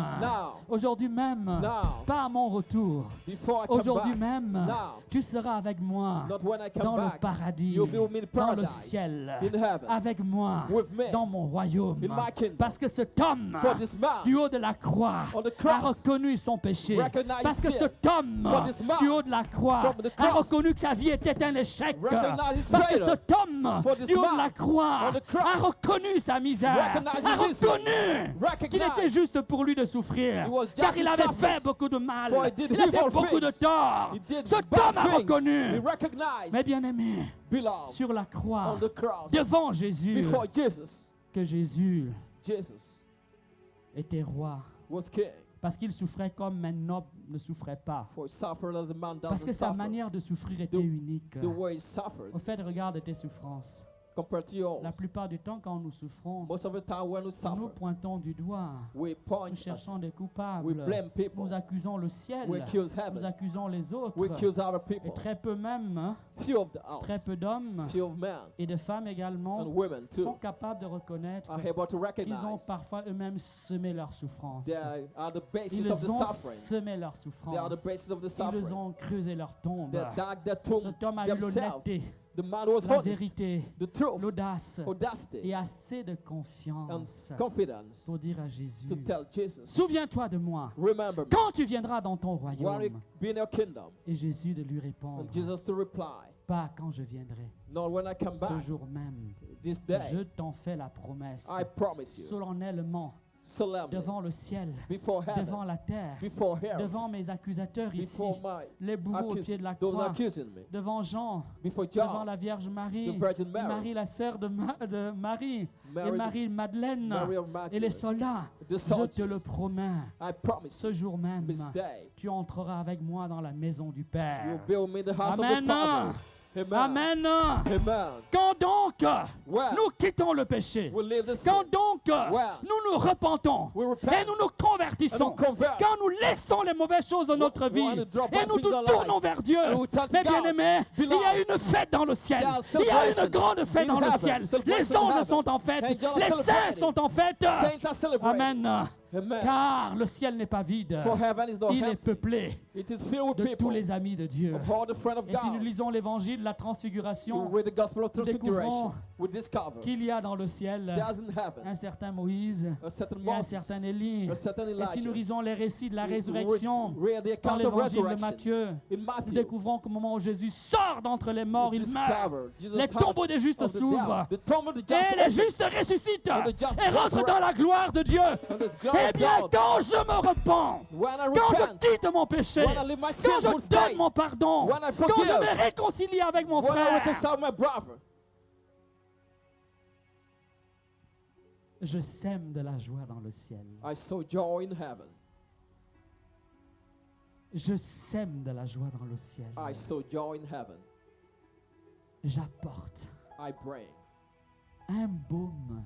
aujourd'hui même, now, pas à mon retour, before I come aujourd'hui back, même, now, tu seras avec moi not when I come dans le back, paradis, you'll be with me in dans le paradise, ciel, in heaven, avec moi, with me, dans mon royaume. in my kingdom. Parce que cet homme, For this man, du haut de la croix, on the a cross, reconnu son péché. recognized Parce que sin. cet homme, For this man, du haut de la croix, from the a cross, reconnu que sa vie était un échec. recognized his Parce que failure. cet homme, For this du haut de man, la croix, on the cross, a reconnu sa misère, recognized a his misery. reconnu qu'il Recognized était juste pour lui de souffrir. He was just Car il to avait suffer. fait beaucoup de mal. For he did Il a fait evil beaucoup de things. tort. He did Cet bad homme a things. reconnu. He recognized, Mais bien aimé, beloved, sur la croix, on the cross, devant Jésus, before Jesus, que Jésus Jesus était roi. was king. Parce qu'il souffrait comme un noble ne souffrait pas. For he suffered as a man Parce que doesn't sa suffer. manière de souffrir était The- unique. The way he suffered Au fait, regarde tes souffrances. compared to yours. La plupart du temps, quand nous souffrons, Most of the time when we nous suffer, pointons du doigt. we Nous point cherchons at, des coupables. we blame people, Nous accusons le ciel. we accuse Nous heaven, accusons les autres. we accuse other Et people. très peu même, hein, Few of the très us, peu d'hommes few of men et de femmes and également women sont too capables de reconnaître are able to qu'ils ont recognize parfois eux-mêmes semé leur souffrance. they are the basis Ils of the ont suffering. semé leur They are the souffrance. basis of the Ils suffering. ont creusé leur tombe. They dug their tomb Cet homme a eu themselves. l'honnêteté, The man was la honest, vérité, the truth, l'audace audacity, et assez de and confiance confidence pour dire à Jésus, to tell Jesus, souviens-toi de moi remember me quand tu viendras dans ton when you royaume. be in your kingdom. Et Jésus de lui répondre, And Jesus to reply, pas quand je viendrai, not when I come ce back, jour même. this Je day, t'en fais la promesse, I promise you, solennellement, solemnly, devant le ciel, before devant heaven, la terre, before here, devant mes accusateurs ici, before my les bourreaux au pied de la those croix, accusing me, devant Jean, before devant John, la Vierge Marie, the Virgin et Mary, Marie la sœur de Marie, et Mary, Marie-Madeleine, Mary of et les Magdalene, soldats. the Je te soldiers, le promets, I promise ce you, jour même, this day, tu entreras avec moi dans la maison du you Père. build me the house Amen. of the Father. Amen. Amen. Quand donc When nous quittons le péché, we leave the quand sin, donc When nous nous repentons we et repent, nous nous convertissons, and we convert, quand nous laissons les mauvaises choses de notre vie when we drop et bad nous things in nous our tournons life, vers Dieu, and we turn to mes God, bien-aimés, il y a beloved, une fête dans le ciel. there are Il y a une celebrations grande fête in dans le heaven, ciel. celebrations Les in anges heaven. sont en fête, Angels are les saints celebrating. sont en fête. Saints are celebrating. Amen. Amen. Car le ciel n'est pas vide. For heaven is not Il est empty. peuplé It is filled with de tous people, les amis de Dieu. of all the friends of Et si nous God. lisons l'évangile de la We transfiguration, read the gospel of nous découvrons transfiguration. We discover qu'il y a dans le ciel there's in heaven un certain Moïse a certain et un Moses, certain Élie. a certain Et si nous Elijah. lisons les récits de la We résurrection read the dans account of l'évangile de resurrection. Matthieu, In nous Matthew, découvrons qu'au moment où Jésus sort d'entre les morts, we il meurt. discover Jesus Les out tombeaux des justes of the s'ouvrent. dead. The tomb of the Et just les opened, justes ressuscitent and the just et rentrent resurrect. dans la gloire de Dieu. and the glory Eh of bien, God. quand je me repens, When I quand je repent, quitte mon péché, when I leave my quand sinful je donne state, mon pardon, when I quand je forgive, me réconcilie avec mon when I frère, reconcile my brother, je sème de la joie dans le ciel. I sow joy in heaven. Je sème de la joie dans le ciel. I sow joy in heaven. J'apporte I bring un baume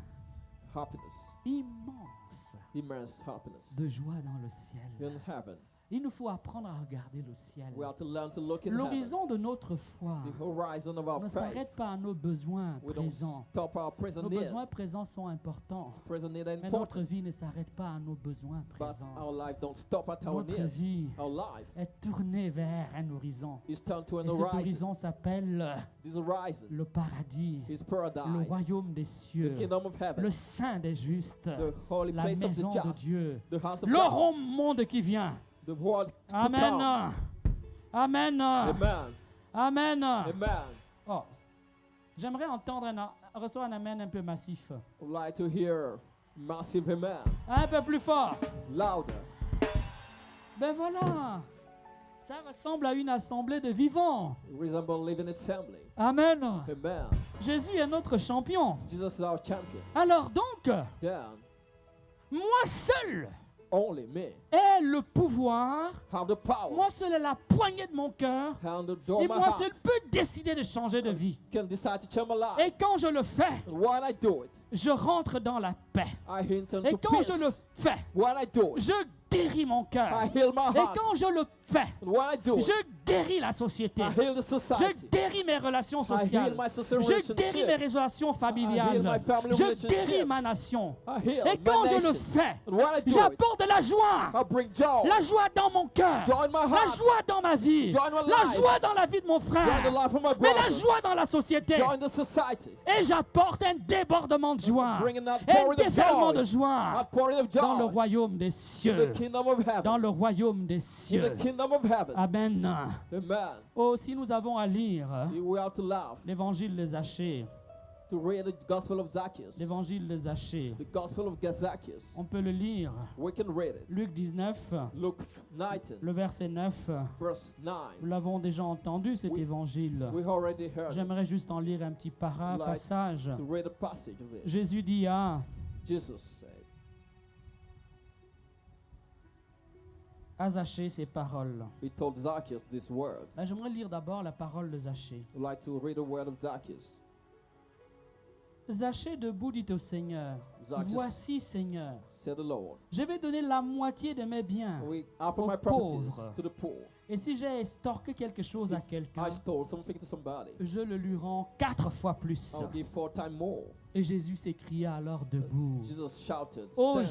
happiness, immense immense happiness de joie dans le ciel. in heaven. Il nous faut apprendre à regarder le ciel. We have to learn to look in heaven. L'horizon de notre foi The horizon of our ne faith. s'arrête pas à nos besoins We don't présents. stop our present Nos needs. besoins présents sont importants, Present needs are mais notre important, vie ne s'arrête pas à nos besoins but présents. our life don't stop at our Notre needs. vie Our life est tournée vers un horizon. is turned to an Et cet horizon. horizon s'appelle This horizon le paradis, is le paradise, royaume des the cieux, kingdom of heaven, le sein des justes, the holy la place of maison the de just, Dieu, the house of le God, monde qui vient. the world to Amen. come. Amen. Amen. Amen. Amen. Oh, j'aimerais entendre recevoir un amen un peu massif. I would like to hear massive amen, Un peu plus fort. louder. Ben voilà. Ça ressemble à une assemblée de vivants. Resemble living assembly. Amen. Amen. Jésus est notre champion. Jesus is our champion. Alors donc, Then moi seul only me ai le pouvoir. have the power, Moi seul ai la poignée de mon cœur. and the door Et of my moi seul heart peux décider de changer de vie. can decide to change my life. Et quand je le fais, And when I do it, je rentre dans la paix. I enter Et into quand peace. je le fais, When I do it, je guéris mon cœur. I heal my Et heart. quand je le fais, And when I do it, je guéris la société. I heal the Je society. guéris mes relations I heal sociales. my social Je guéris mes relationship. relations I heal familiales. my family Je relationship. guéris ma nation. I heal Et quand my je le nation. fais, And when I do it, j'apporte de la joie. I bring joy. La joie dans mon cœur. Joy in my La heart. joie dans ma vie. Joy in my La life. joie dans la vie de mon Joy in the frère. life of my Mais la brother. joie dans la société. Joy in the society. Et j'apporte un débordement de joie. Bringing that Et un pouring of déferlement de joy. joie Outpouring of dans le joy. royaume des In cieux. the kingdom of Dans heaven. le royaume des In cieux. the kingdom of heaven. Amen. Amen. Oh, si nous avons à lire We have to laugh l'évangile de Zachée, to read the gospel of Zacchaeus. l'évangile de Zachée, The gospel of Zacchaeus. on peut le lire. We can read it. Luc 19, Luke 19, le verset 9. verse 9. Nous l'avons déjà entendu cet We- évangile. We already heard it. J'aimerais juste en lire un petit Like passage. to read a passage of it. Jésus dit Jesus said à Zachée ces paroles. He told Zacchaeus this word. Là, j'aimerais lire d'abord la parole de Zachée. I'd like to read a word of Zacchaeus. Zachée debout dit au Seigneur, Zacchaeus voici Seigneur, said the Lord, je vais donner la moitié de mes biens. we offer Aux my properties pauvres. to the poor. Et si j'ai estorqué quelque chose à If quelqu'un, I stole something to somebody, je le lui rends 4 fois plus. I'll give 4 times more. Et Jésus s'écria alors debout. Jesus shouted, standing,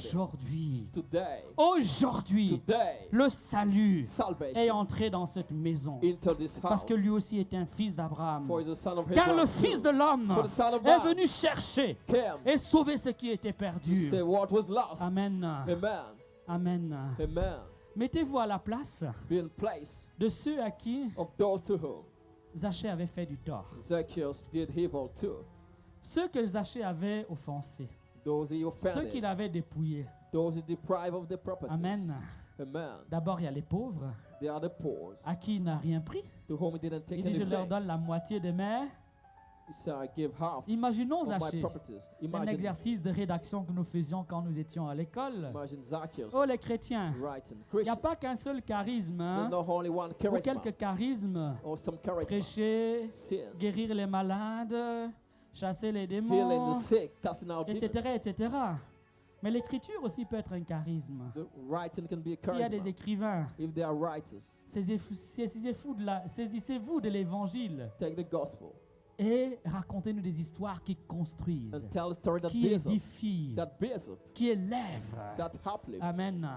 Aujourd'hui, Today, le salut est salvation entré dans cette maison. into this Parce house. que lui aussi est un fils d'Abraham. For he's the son of Car le Abraham Fils too. de l'homme For the Son of est Man venu chercher came et sauver ce qui était to perdu. say what was lost. Amen. Amen. Amen. Amen. Mettez-vous à la place Be in place de ceux à qui of those to whom Zachée avait fait du tort. Zacchaeus did evil to. Ceux que Zachée avait offensés. Those he Ceux offended. qu'il avait dépouillés. Those he deprived of their properties. Amen. Amen. D'abord, il y a les pauvres They are the poor à qui il n'a rien pris. to whom he didn't take Il dit, je leur anything. donne la moitié de mes He said, I give half Imaginons of my Zachée. properties. C'est un Imagine, exercice de rédaction que nous faisions quand nous étions à l'école. imagine Zacchaeus Oh, les chrétiens, writing. il n'y a Christian, pas qu'un seul charisme, there's hein, not only one ou charisma quelques charismes. or some charisma. Prêcher, Sin, guérir les malades, chasser les healing démons, the sick, casting out demons. etc., etc. Mais l'écriture aussi peut être un charisme. The writing can be a S'il y a des charisma. écrivains, If they are writers, saisissez-vous de l'évangile take the gospel et racontez-nous des histoires qui construisent, and tell a story that qui builds up, édifient, qui élèvent. that uplifts. Amen.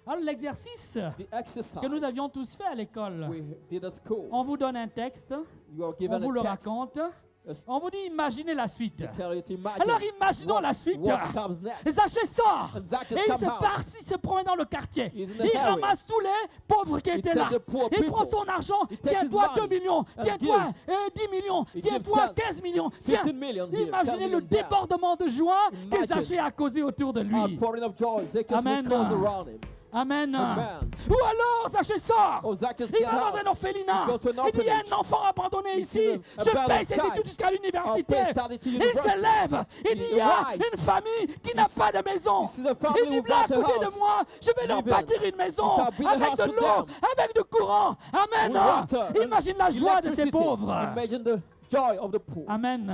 Alors l'exercice The exercise que nous avions tous fait à l'école, we did at school, on vous donne un texte, you are on given vous le a text. raconte, Yes. on vous dit imaginez la suite. They tell you to imagine Alors imaginons la suite. what comes next. Zachée sort And Zacchaeus et il come se out. part, il se promène dans le quartier. He's in the Il area. ramasse tous les pauvres qui He étaient takes là. the poor Il prend people. son argent. He takes his Tiens-toi money 2 millions. and Tiens-toi gives. 10 millions. He Tiens-toi gives 15 millions. Tiens. 15 million here, 10 Imaginez le million there. débordement de joie que Imagine. Zachée a causé autour de lui. Outpouring of joy. Zacchaeus Amen. will close around him. Amen. Amen. Ou alors Zachée sort. Oh, Zacchaeus Il get va dans out. un orphelinat. He goes to an Il dit il y a orphanage. un enfant abandonné He ici. sees Je a paye ses child. études jusqu'à I'll l'université. pay study to Il university. se lève. Il dit il y a rise. une famille qui n'a pas de maison. He sees a family Ils vivent without là à a côté de house. moi. Je vais leur Living. bâtir une maison He shall build a avec house de for l'eau, them. avec du courant. Amen. With water Imagine and la joie de ces electricity. pauvres. Imagine the joy of the poor. Amen.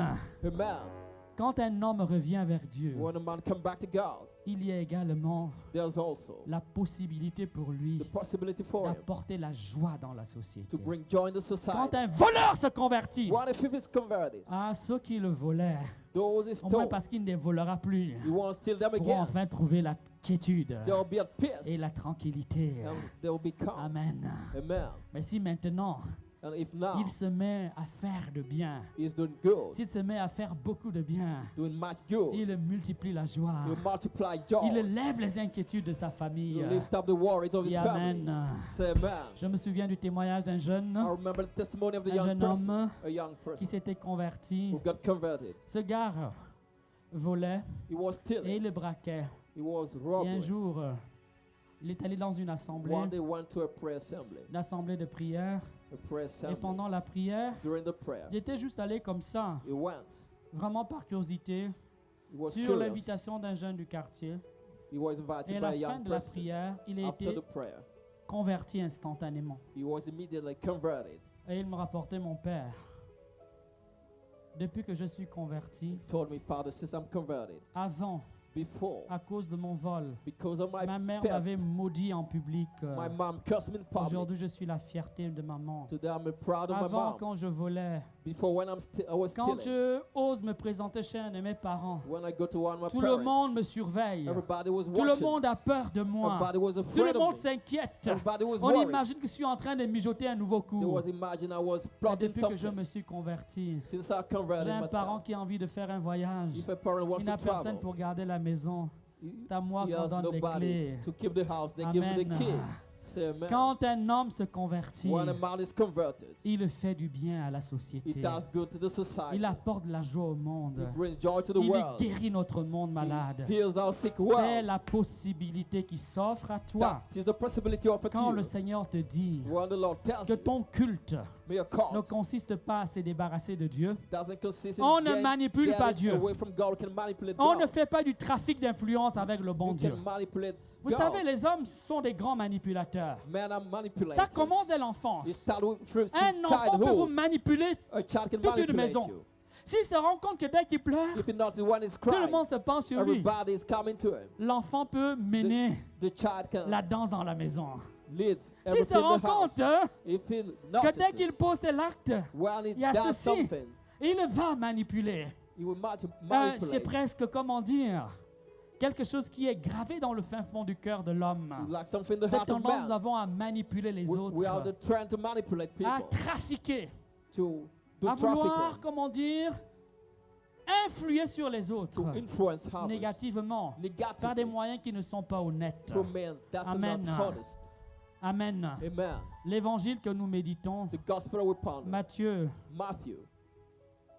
Amen. Quand un homme revient vers Dieu, When a man come back to God, il y a également there's also la possibilité pour lui the possibility for him d'apporter la joie dans la société. to bring joy in the Quand society. un voleur se convertit, What if he is converted? à ceux qui le volaient, Those he au moins stole, parce qu'il ne les volera plus, he won't steal them pourront again. enfin trouver la quiétude They will be at peace et la tranquillité. and they will be calm. Amen. Amen. Mais si maintenant And if now il se met à faire de bien, he's doing good, s'il se met à faire beaucoup de bien, doing much good, il multiplie la joie. he'll multiply joy. Il lève les inquiétudes de sa famille. He'll lift up the worries of his Et family. amen. Say amen. Je me souviens du témoiage d'un jeune, I remember the testimony of the un young jeune person, homme a young qui person s'était converti. who got converted. Ce gars volait He was et stealing. il le braquait. He was Et un robbing. jour, il est allé dans une One day went to a prayer assemblée de prière. Et assembly. pendant la prière, During the prayer, il était juste allé comme ça, he went. vraiment par curiosité, He was sur curious. l'invitation d'un jeune du quartier. He was Et invited à by la a fin young de la person. prière, il a After été the prayer, converti instantanément. he was immediately converted. Et il me rapportait mon père. Depuis que je suis converti, Told me, Father, since I'm converted, avant, before, à cause de mon vol, because of my ma mère theft, m'avait maudit en public. my mom cursed me in public. Aujourd'hui, je suis la fierté de maman. Today I'm proud of my Avant, mom. quand je volais, Before, when I was quand stealing, je ose me présenter chez un de mes parents, when I go to one of my tout le parents, monde me surveille. everybody was Tout le watching. monde a peur de moi. Everybody was Tout le afraid monde of me. s'inquiète. Everybody was On worried. imagine que je suis en train de mijoter un nouveau They coup. was imagine I was Et plotting depuis que je something. me suis converti, Since I j'ai converted un parent myself, qui a envie de faire un voyage. if a parent wants Il to n'a personne travel, pour garder la maison. C'est à moi he qu'on has donne les nobody clés. to keep the house. They give him the Amen. key. Say amen. Quand un homme se convertit, When a man is converted, il fait du bien à la he société. does good to the society. Il apporte la joie au He monde. brings joy to the Il world. guérit notre monde malade. He heals our sick C'est world. la possibilité qui s'offre à toi That is the possibility offered quand to le you. Seigneur te dit When the Lord tells que you, ton culte may your ne cult consiste pas à se débarrasser de Dieu. doesn't consist in On ne getting- manipule pas getting Dieu. away from God. We can manipulate On God. ne fait pas du trafic d'influence avec le bon We Dieu. can manipulate Vous God. savez, les hommes sont des grands manipulateurs. Men are manipulators. Ça commence dès l'enfance. It starts from Un since enfant peut vous childhood. manipuler A child can toute une manipulate maison. you. S'il se rend compte que dès qu'il pleure, If he notices when he's tout le crying, monde se penche sur lui. everybody is coming to him. L'enfant peut mener The child can la danse dans la maison. lead S'il everything se in rend the house. compte hein, If he que dès qu'il notices pose l'acte, when he il y a does ceci. something, il va manipuler. he will C'est manipulate. presque, comment dire, quelque chose qui est gravé dans le fin fond du cœur de l'homme. Like something in the Cette heart of tendance, nous man. avons à manipuler les We are autres, the trying to manipulate à people, trafiquer, to do à vouloir, trafficking, comment dire, influer sur les autres to influence others négativement par des negatively moyens qui ne sont pas honnêtes. through men that are Amen. not honest. Amen. Amen. L'évangile que nous méditons, The gospel we ponder. Matthieu Matthew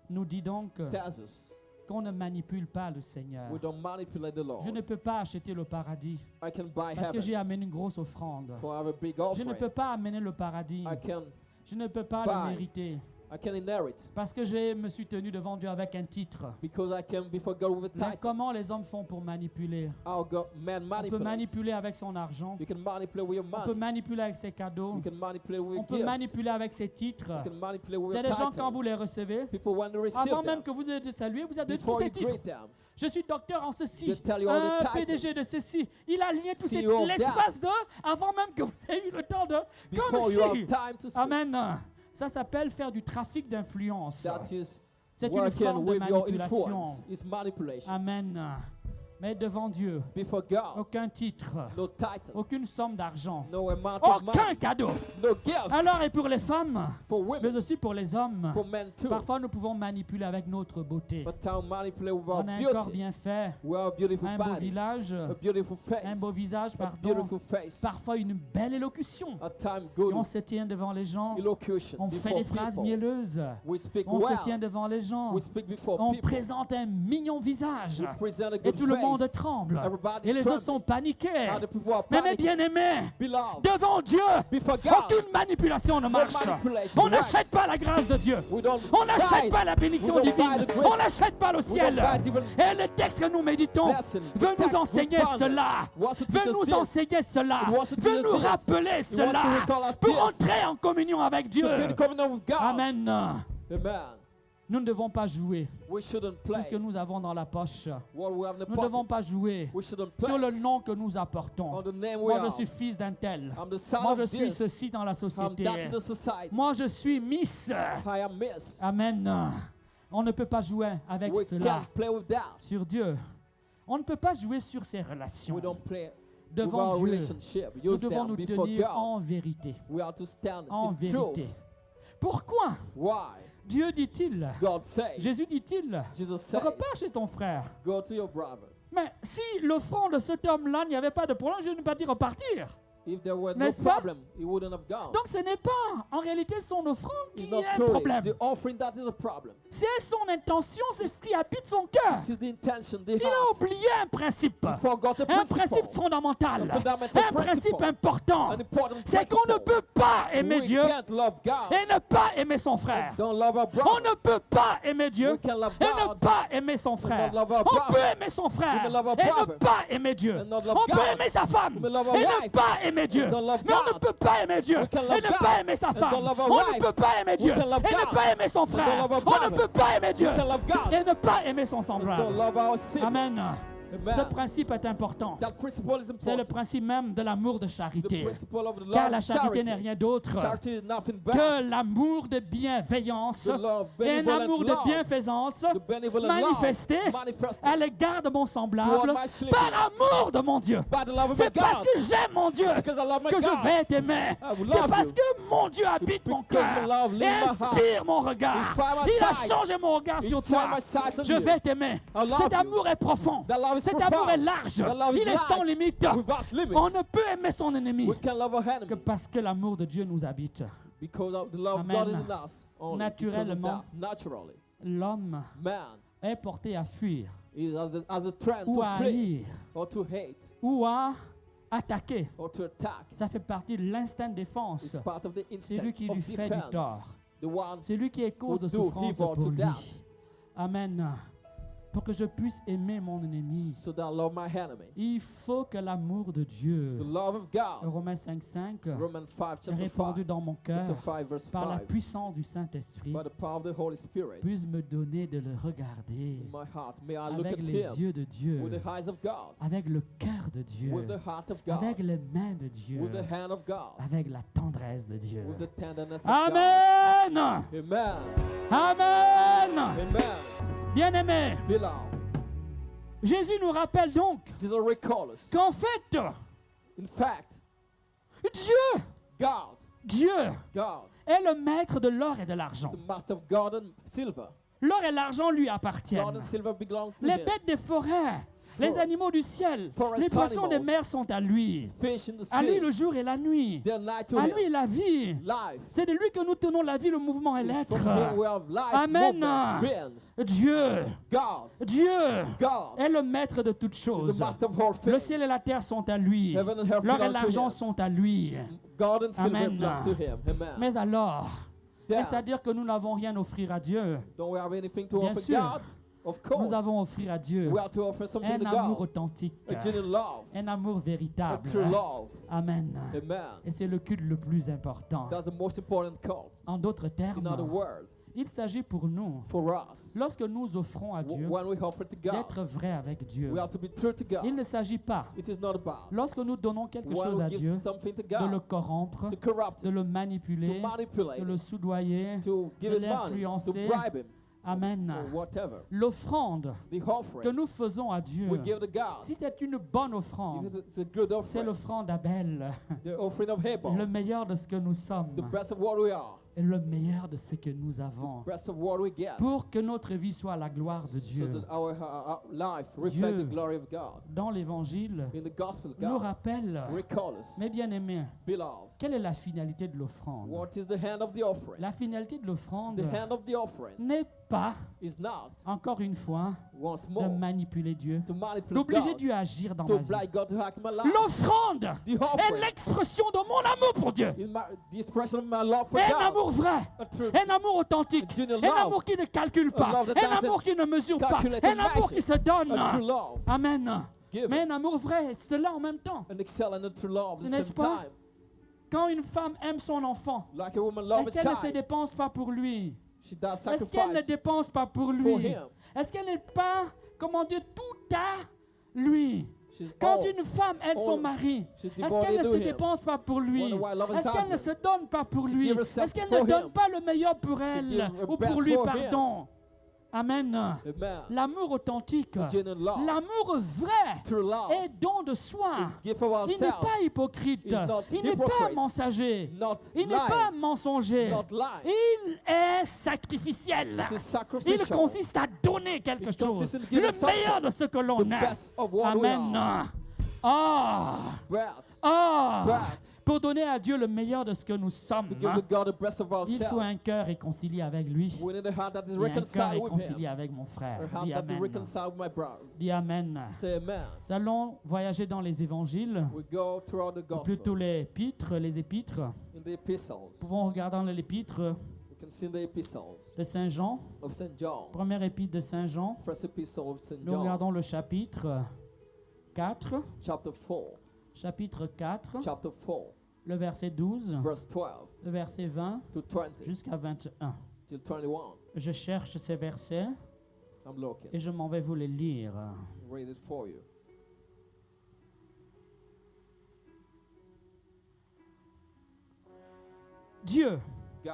nous dit donc tells us qu'on ne manipule pas le Seigneur. we don't manipulate the Lord. Je ne peux pas acheter le paradis I can buy parce que heaven j'ai amené une grosse offrande. for I have a big Je ne offering. peux pas amener le paradis. I can Je ne peux pas buy le mériter. I can inherit Parce que je me suis tenu devant Dieu avec un titre. because I came before God with a Mais title. comment les hommes font pour manipuler? How God, man On peut manipulate. manipuler avec son argent. You can manipulate with your On peut money. manipuler avec ses cadeaux. You can manipulate with On your peut gift. manipuler avec ses titres. You can manipulate with C'est your des gens, quand vous title. les recevez, People want to receive avant même them. que vous ayez été salué, vous avez tous Before ces you titres. greet them, Je suis docteur en ceci, They tell you all the un PDG titles. de ceci. Il a lié tous ces CEO of l'espace de, avant même que vous ayez eu le temps de, comme before you have si. time to speak. Amen. Ça s'appelle faire du trafic d'influence. That is C'est une working forme de with your manipulation. influence. It's manipulation. Amen. Mais devant Dieu, Before God, aucun titre, no title, aucune somme d'argent, no amount of aucun money, cadeau. no gift Alors, et pour les femmes, for mais women, aussi pour les hommes, for men too. parfois nous pouvons manipuler avec notre beauté. But how manipulate with our On a un corps beauty. bien fait, We have a beautiful un beau body, village, a beautiful face, un beau visage, a pardon, beautiful face, parfois une belle élocution. a time Et on good se tient devant les gens, elocution on fait before des phrases people. mielleuses, We speak on se tient well. devant les gens, We speak before on people. présente un mignon visage, We present a et good tout le monde face. tremble, Everybody's et les autres trembling. sont paniqués. And the people are Mais mes panicking. bien-aimés, Beloved, devant Dieu, before God, aucune manipulation ne marche. manipulation On works. n'achète pas la grâce de Dieu. we don't On n'achète buy pas la bénédiction We don't divine. buy the grace. On n'achète pas le We don't ciel. buy even Et le texte que nous méditons blessing. The veut nous text we enseigner ponder cela. wants to Veut teach us nous this. enseigner cela. It wants to Veut teach us nous this. rappeler It wants cela. to recall us Pour this. entrer en communion avec Dieu. To be in covenant with God. Amen. Amen. Nous ne devons pas jouer We shouldn't sur play ce que nous avons dans la poche. what we have in the Nous ne devons pocket. pas jouer We shouldn't sur play le nom que nous apportons. on the name we Moi, je are. suis fils d'un tel. I'm the son Moi, of je suis this. ceci dans la I'm société. that in the society. Moi, je suis Miss. I am Miss. Amen. On ne peut pas jouer avec We cela can't play with that. sur Dieu. On ne peut pas jouer sur ses relations. We don't play with Devant our Dieu, relationship. nous Use devons them nous before tenir God. en vérité. We have to stand En in vérité. truth. Pourquoi Why? Dieu dit-il, God says. Jésus dit-il, Jesus says. repars chez ton frère. Go to your brother. Mais si l'offrande de cet homme-là, il n'y avait pas de problème, je ne vais pas dire repartir. If there were no N'est-ce pas? problem, he wouldn't have gone. Donc ce n'est pas en réalité son offrande It's qui not est un truly problème. the offering that is a problem. C'est son intention, c'est ce qui habite son cœur. It is the intention, the Il a heart. oublié un principe. He forgot a Un principe principle. fondamental. A fundamental Un principe principle. important. An important C'est qu'on ne principle. peut pas aimer We Dieu can't love God. et ne pas aimer son frère. Don't love our On brother. ne peut pas aimer Dieu We can love et ne God. pas aimer son frère. love our On brother. peut aimer son frère We love our et ne brother. pas aimer Dieu. And not love On peut God. aimer sa femme We love our et ne wife. pas aimer Dieu. And don't love Mais on ne God. peut pas aimer Dieu We can et love ne God. pas aimer sa And femme. don't love our On ne wife. peut pas aimer Dieu can love et ne God. pas aimer son And frère. don't love our On ne brother. peut pas aimer Dieu We can love God. et ne pas aimer son Don't semblable. love our sin. Amen. Amen. Ce principe est important. That principle is C'est le important. principe même de l'amour de The charité. principle of the love Car la of charité n'est charity. rien d'autre Charity is nothing but que l'amour de bienveillance the love, et un benevolent amour de love, bienfaisance the benevolent manifesté love manifested à l'égard de mon semblable toward my slave. par amour de mon Dieu. by the love of C'est my parce God. que j'aime mon Dieu Because I love my que je God. vais t'aimer. I will C'est love parce you. que mon Dieu habite mon Because cœur my love et lives my heart. inspire mon regard. Inspire my Il a sight. changé mon regard sur Inspire toi. my sight on Je you. vais t'aimer. I love Cet you. amour est profond. That love is Cet profound. amour est large. That love is Il est sans large. limite. Without limits. On ne peut aimer son ennemi We can love our que enemy parce que l'amour de Dieu nous habite. because of the love of Amen. God is in us. Only Naturellement. because of that. Naturally, L'homme man est porté à fuir is as a trend ou to à flee haïr or to hate ou à attaquer. or to attack. Ça fait partie de l'instinct de défense. It's part of the C'est lui instinct qui of lui fait du defense. tort. The one C'est lui qui est cause de who do souffrance evil pour to lui. that. Amen. Pour que je puisse aimer mon ennemi, so that I love my enemy. il faut que l'amour de The Dieu, love of God. Romains 5.5, Romans 5 chapter répandu 5. dans mon cœur Chapter 5 verse par la 5. puissance du Saint-Esprit, By the power of the Holy Spirit puisse me donner de le regarder in my heart. May I look avec at les Him yeux de Dieu, with the eyes of God, avec le cœur de Dieu, with the heart of God, avec les mains de Dieu, with the hand of God, avec la tendresse de Dieu. with the tenderness of Amen. God. Amen. Amen. Amen. Bien-aimés, Beloved, Jésus nous rappelle donc Jesus recalls us. qu'en fait, In fact, Dieu God, est le maître de l'or et de l'argent. the master of gold and silver. L'or et l'argent lui Gold appartiennent. and silver belong to Les Him. bêtes des forêts, les Forest. animaux du ciel, Forest les poissons des animals. mers sont à lui. Fish in the À lui sea, le jour et la nuit. they're night to À Him. lui la vie. Life. C'est de lui que nous tenons la vie, le mouvement et It's l'être. from Him we have life, Amen. movement, beings. Dieu, God Dieu est le maître de toutes is the choses. master of all Le things. ciel et la terre sont à lui. Heaven and earth L'or et belong to l'argent Him. sont à lui. Gold and silver Amen. belongs to Him. Amen. Mais alors, then c'est-à-dire que nous n'avons rien à offrir à Dieu. don't we have anything to Bien offer sûr. God? Of course. Nous avons à offrir à Dieu We have to offer something to un amour God. authentique, A genuine love. un amour A véritable. true love. Amen. Amen. Et c'est le culte le plus important. That's the most important cult. En d'autres In other termes, words, il s'agit pour nous, for us, lorsque nous offrons à Dieu, when we offer to God, d'être vrais avec Dieu. we have to be true to God. Il ne s'agit pas, It is not about lorsque nous donnons quelque when chose à we Dieu, give something to de le God, corrompre, to corrupt de him, le to manipuler, manipulate de le him, soudoyer. to give de him money, to l'influencer. bribe him, Amen. or whatever. L'offrande The que offering nous faisons à Dieu, we give to God, si c'est une bonne offrande, if it's a good c'est offering, l'offrande d'Abel, the offering of le Abel, meilleur de ce que nous sommes the best of what we are, et le meilleur de ce que nous avons, best of what we get, pour que notre vie soit à la gloire de so Dieu. that our life reflect Dieu, the glory of God. dans l'Évangile, In the gospel, nous God rappelle, recall us, mes bien-aimés, beloved, quelle est la finalité de l'offrande? what is the hand of the offering? La finalité de l'offrande The hand of the offering n'est pas, is not, encore une fois, once de more, manipuler Dieu, to manipulate d'obliger God, Dieu à agir dans to ma vie. oblige God to act in my life. L'offrande The est offering l'expression de mon amour pour Dieu. is the expression of my love for Un God. amour vrai, A true un amour authentique, A genuine un love. amour qui ne calcule pas, love that un doesn't amour qui ne mesure pas, calculate un and amour measure. qui se donne. A true love. Amen. Give Mais un amour vrai, cela en même temps. and excel in a true love at the N'est-ce same pas? time. Quand une femme aime son enfant, Like a woman loves est-ce a qu'elle ne se child, dépense pas pour lui? she does Est-ce qu'elle ne sacrifice dépense pas pour for lui? him. Est-ce qu'elle n'est pas, comment dire, tout à lui? She's Quand all, une femme aime son all- mari, she's est-ce qu'elle devoted ne to se him. dépense pas pour lui? Wonder why love his Est-ce qu'elle ne husband. se donne pas pour She lui? give herself Est-ce qu'elle for ne donne him. pas le meilleur pour She elle give her ou best pour lui, for him. pardon? Amen. Amen. L'amour authentique, The genuine love, l'amour vrai true love, est don de soi. is gift of Il n'est ourselves, pas hypocrite. Is not Il n'est pas hypocrite. mensager. not Il n'est pas lying, mensonger. not lying. Il est sacrificiel. It is Il sacrificial. consiste à donner quelque It chose, consists in giving le something, meilleur de ce que the l'on est. best of what we Amen. are. Ah, But ah, pour donner à Dieu le meilleur de ce que nous sommes, to give to God the best of il faut ourselves, un cœur réconcilié avec lui we need a heart that is et un cœur reconciled with réconcilié Him. avec mon frère. A heart Dis that is Amen. reconciled with my brother. Dis Amen. Say amen. Nous allons voyager dans les évangiles, We go throughout the ou plutôt gospel, les épîtres. in the epistles. Nous pouvons regarder dans l'épître We can see the epistles de Saint Jean, of St. John. première épître de Saint Jean. First epistle of St. Nous John, regardons le chapitre 4, chapter 4. chapitre 4, Chapter 4, le verset 12, verse 12 le verset 20 to 20 jusqu'à 21. till 21. Je cherche ces versets I'm looking. et je m'en vais vous les lire. Read it for you. Dieu, God,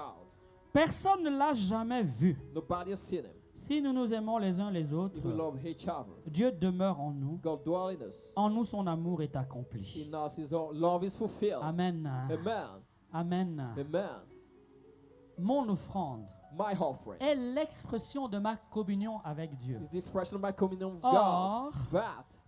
personne ne l'a jamais vu. nobody has seen Him. Si nous nous aimons les uns les autres, If we love each other, Dieu demeure en nous. God dwells in us. En nous, son amour est accompli. In us, His own love is fulfilled. Amen. Amen. Amen. Amen. Mon offrande My offering est l'expression de ma communion avec Dieu. is the expression of my communion with God. Or, But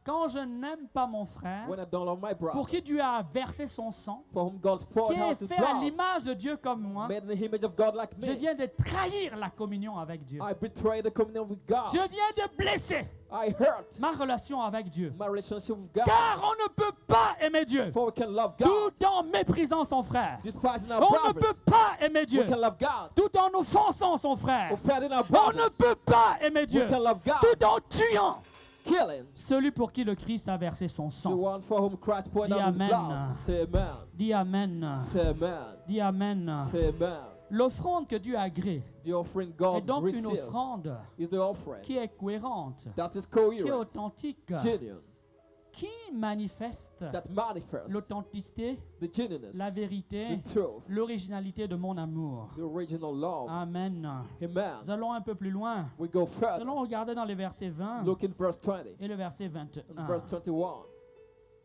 quand je n'aime pas mon frère, when I don't love my pour brother, qui Dieu a versé son sang, for whom God's poured qui out est His fait à blood, l'image de Dieu comme moi, made in the image of God like je me, viens de trahir la communion avec Dieu. I betray the communion with God. Je viens de blesser I hurt ma relation avec Dieu. my relationship with God. Car on ne peut pas aimer Dieu For we can love God, tout en méprisant son frère. despising our On ne peut brothers. pas aimer We Dieu can love God, tout en offensant son frère. offending our On ne brothers. peut pas aimer We Dieu can love God, tout en tuant killing celui pour qui le Christ a versé son the sang. one for whom Christ poured Dis out His amen. blood. Say amen. Dis Amen. Say amen. Dis Amen. Say amen. L'offrande que Dieu agrée The offering est God donc une receives offrande is the offering qui est cohérente, that is qui est coherent, authentique, genuine, qui manifeste that manifests l'authenticité, the genuineness, la vérité, the truth, l'originalité de mon amour. the original love. Amen. Nous Amen. allons un peu plus loin. We go Nous further. allons regarder dans les versets 20 Look in verse 20 et le verset and 21. verse 21.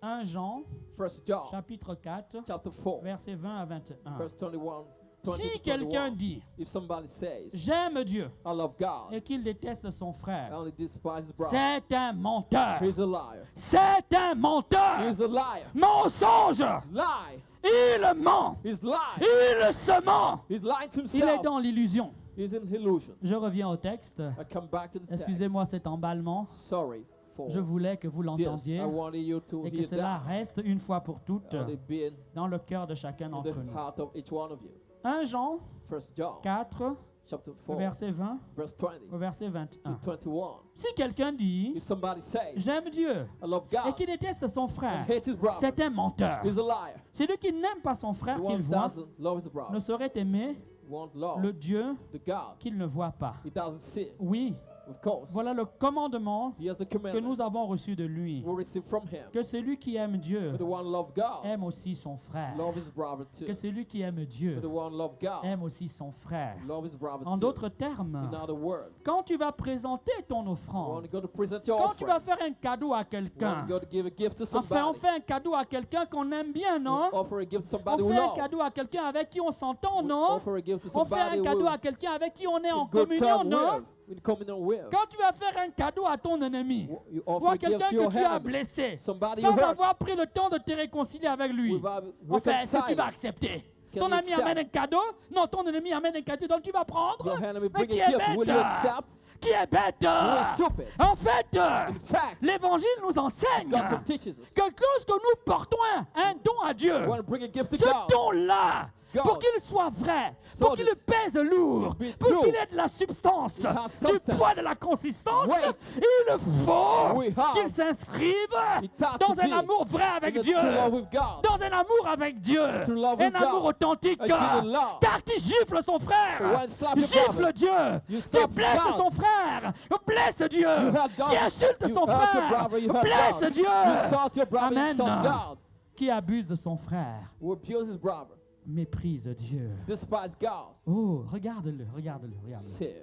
1 Jean, First John, chapitre 4, chapter 4, versets 20 à 21. verse 21. 20 Si to quelqu'un 21. dit If somebody says, « J'aime Dieu » I love God, et qu'il déteste son I frère, only despise the brother, c'est un menteur. he's a liar. C'est un menteur. He's a liar. Mensonge. Lie. Il ment. He's lying. Il se ment. He's lying to Il est himself. dans l'illusion. He's in illusion. Je reviens au texte. I come back to the text. Excusez-moi cet emballement. Sorry for Je voulais que vous this. l'entendiez I wanted you to et que hear cela that. reste une fois pour toutes Let it be in dans le cœur de chacun the d'entre nous. heart of each one of you. 1 Jean 1 John 4, chapter 4, verset 20 verse 20 au verset 21. to 21. Si quelqu'un dit If somebody says, j'aime Dieu I love et God qui déteste son and frère, hates his brother, c'est un menteur. he's a liar. Celui qui n'aime pas son frère The qu'il one who voit doesn't love his ne brother saurait aimer won't love le Dieu the God qu'il ne voit pas. he doesn't see. Oui, Of course, voilà le commandement he has the que commandment nous avons reçu de lui. we receive from him. Que celui qui aime Dieu But the one love God, aime aussi son frère. love his brother too. Que celui qui aime Dieu But the one love God, aime aussi son frère. love his brother En too. d'autres termes, In other words, quand tu vas présenter ton when offrande, you go to present your quand tu vas offering, faire un cadeau à when quelqu'un, you go to give a gift to enfin, on somebody, fait un cadeau à quelqu'un qu'on aime bien, non? offer a gift to On somebody who fait un loves. cadeau à quelqu'un avec qui on s'entend, We non? offer a gift to On fait somebody un cadeau who à quelqu'un avec qui on est en in good communion, time non? with, in communion with. Quand tu vas faire un cadeau à ton ennemi, You ou offer à a gift quelqu'un to your que tu as enemy, blessé, somebody sans you hurt, avoir pris le temps de te réconcilier avec lui, without enfin, est-ce que tu reconciling. vas accepter? Can Ton you ami accept? amène un cadeau? Non, ton ennemi amène un cadeau, donc tu vas prendre. Your enemy Mais bring qui a est gift, will you bête? accept? Qui est bête? You is stupid. En fait, In fact, l'Évangile nous enseigne gospel teaches us. que lorsque nous portons un don à Dieu, You want to bring a gift to ce God, don-là, God, pour qu'il soit vrai, pour qu'il solid, pèse lourd, be pour true, qu'il ait de la substance, it has du substance, poids, de la consistance, weight, il faut we have, qu'il s'inscrive it has dans to un be amour vrai avec in a Dieu, true love with God, dans un amour avec Dieu, true love un with amour God, authentique, a genuine love. car qui gifle son The frère, one slap your gifle brother, Dieu, you qui slap blesse God. son frère, blesse Dieu, You hurt God, qui insulte you son hurt your frère, brother, you hurt blesse God. Dieu, You insult your brother, you Amen. insult God. qui abuse de son frère, Who abuse his brother, méprise Dieu. despise God. Oh, regarde-le, regarde-le, regarde-le. See,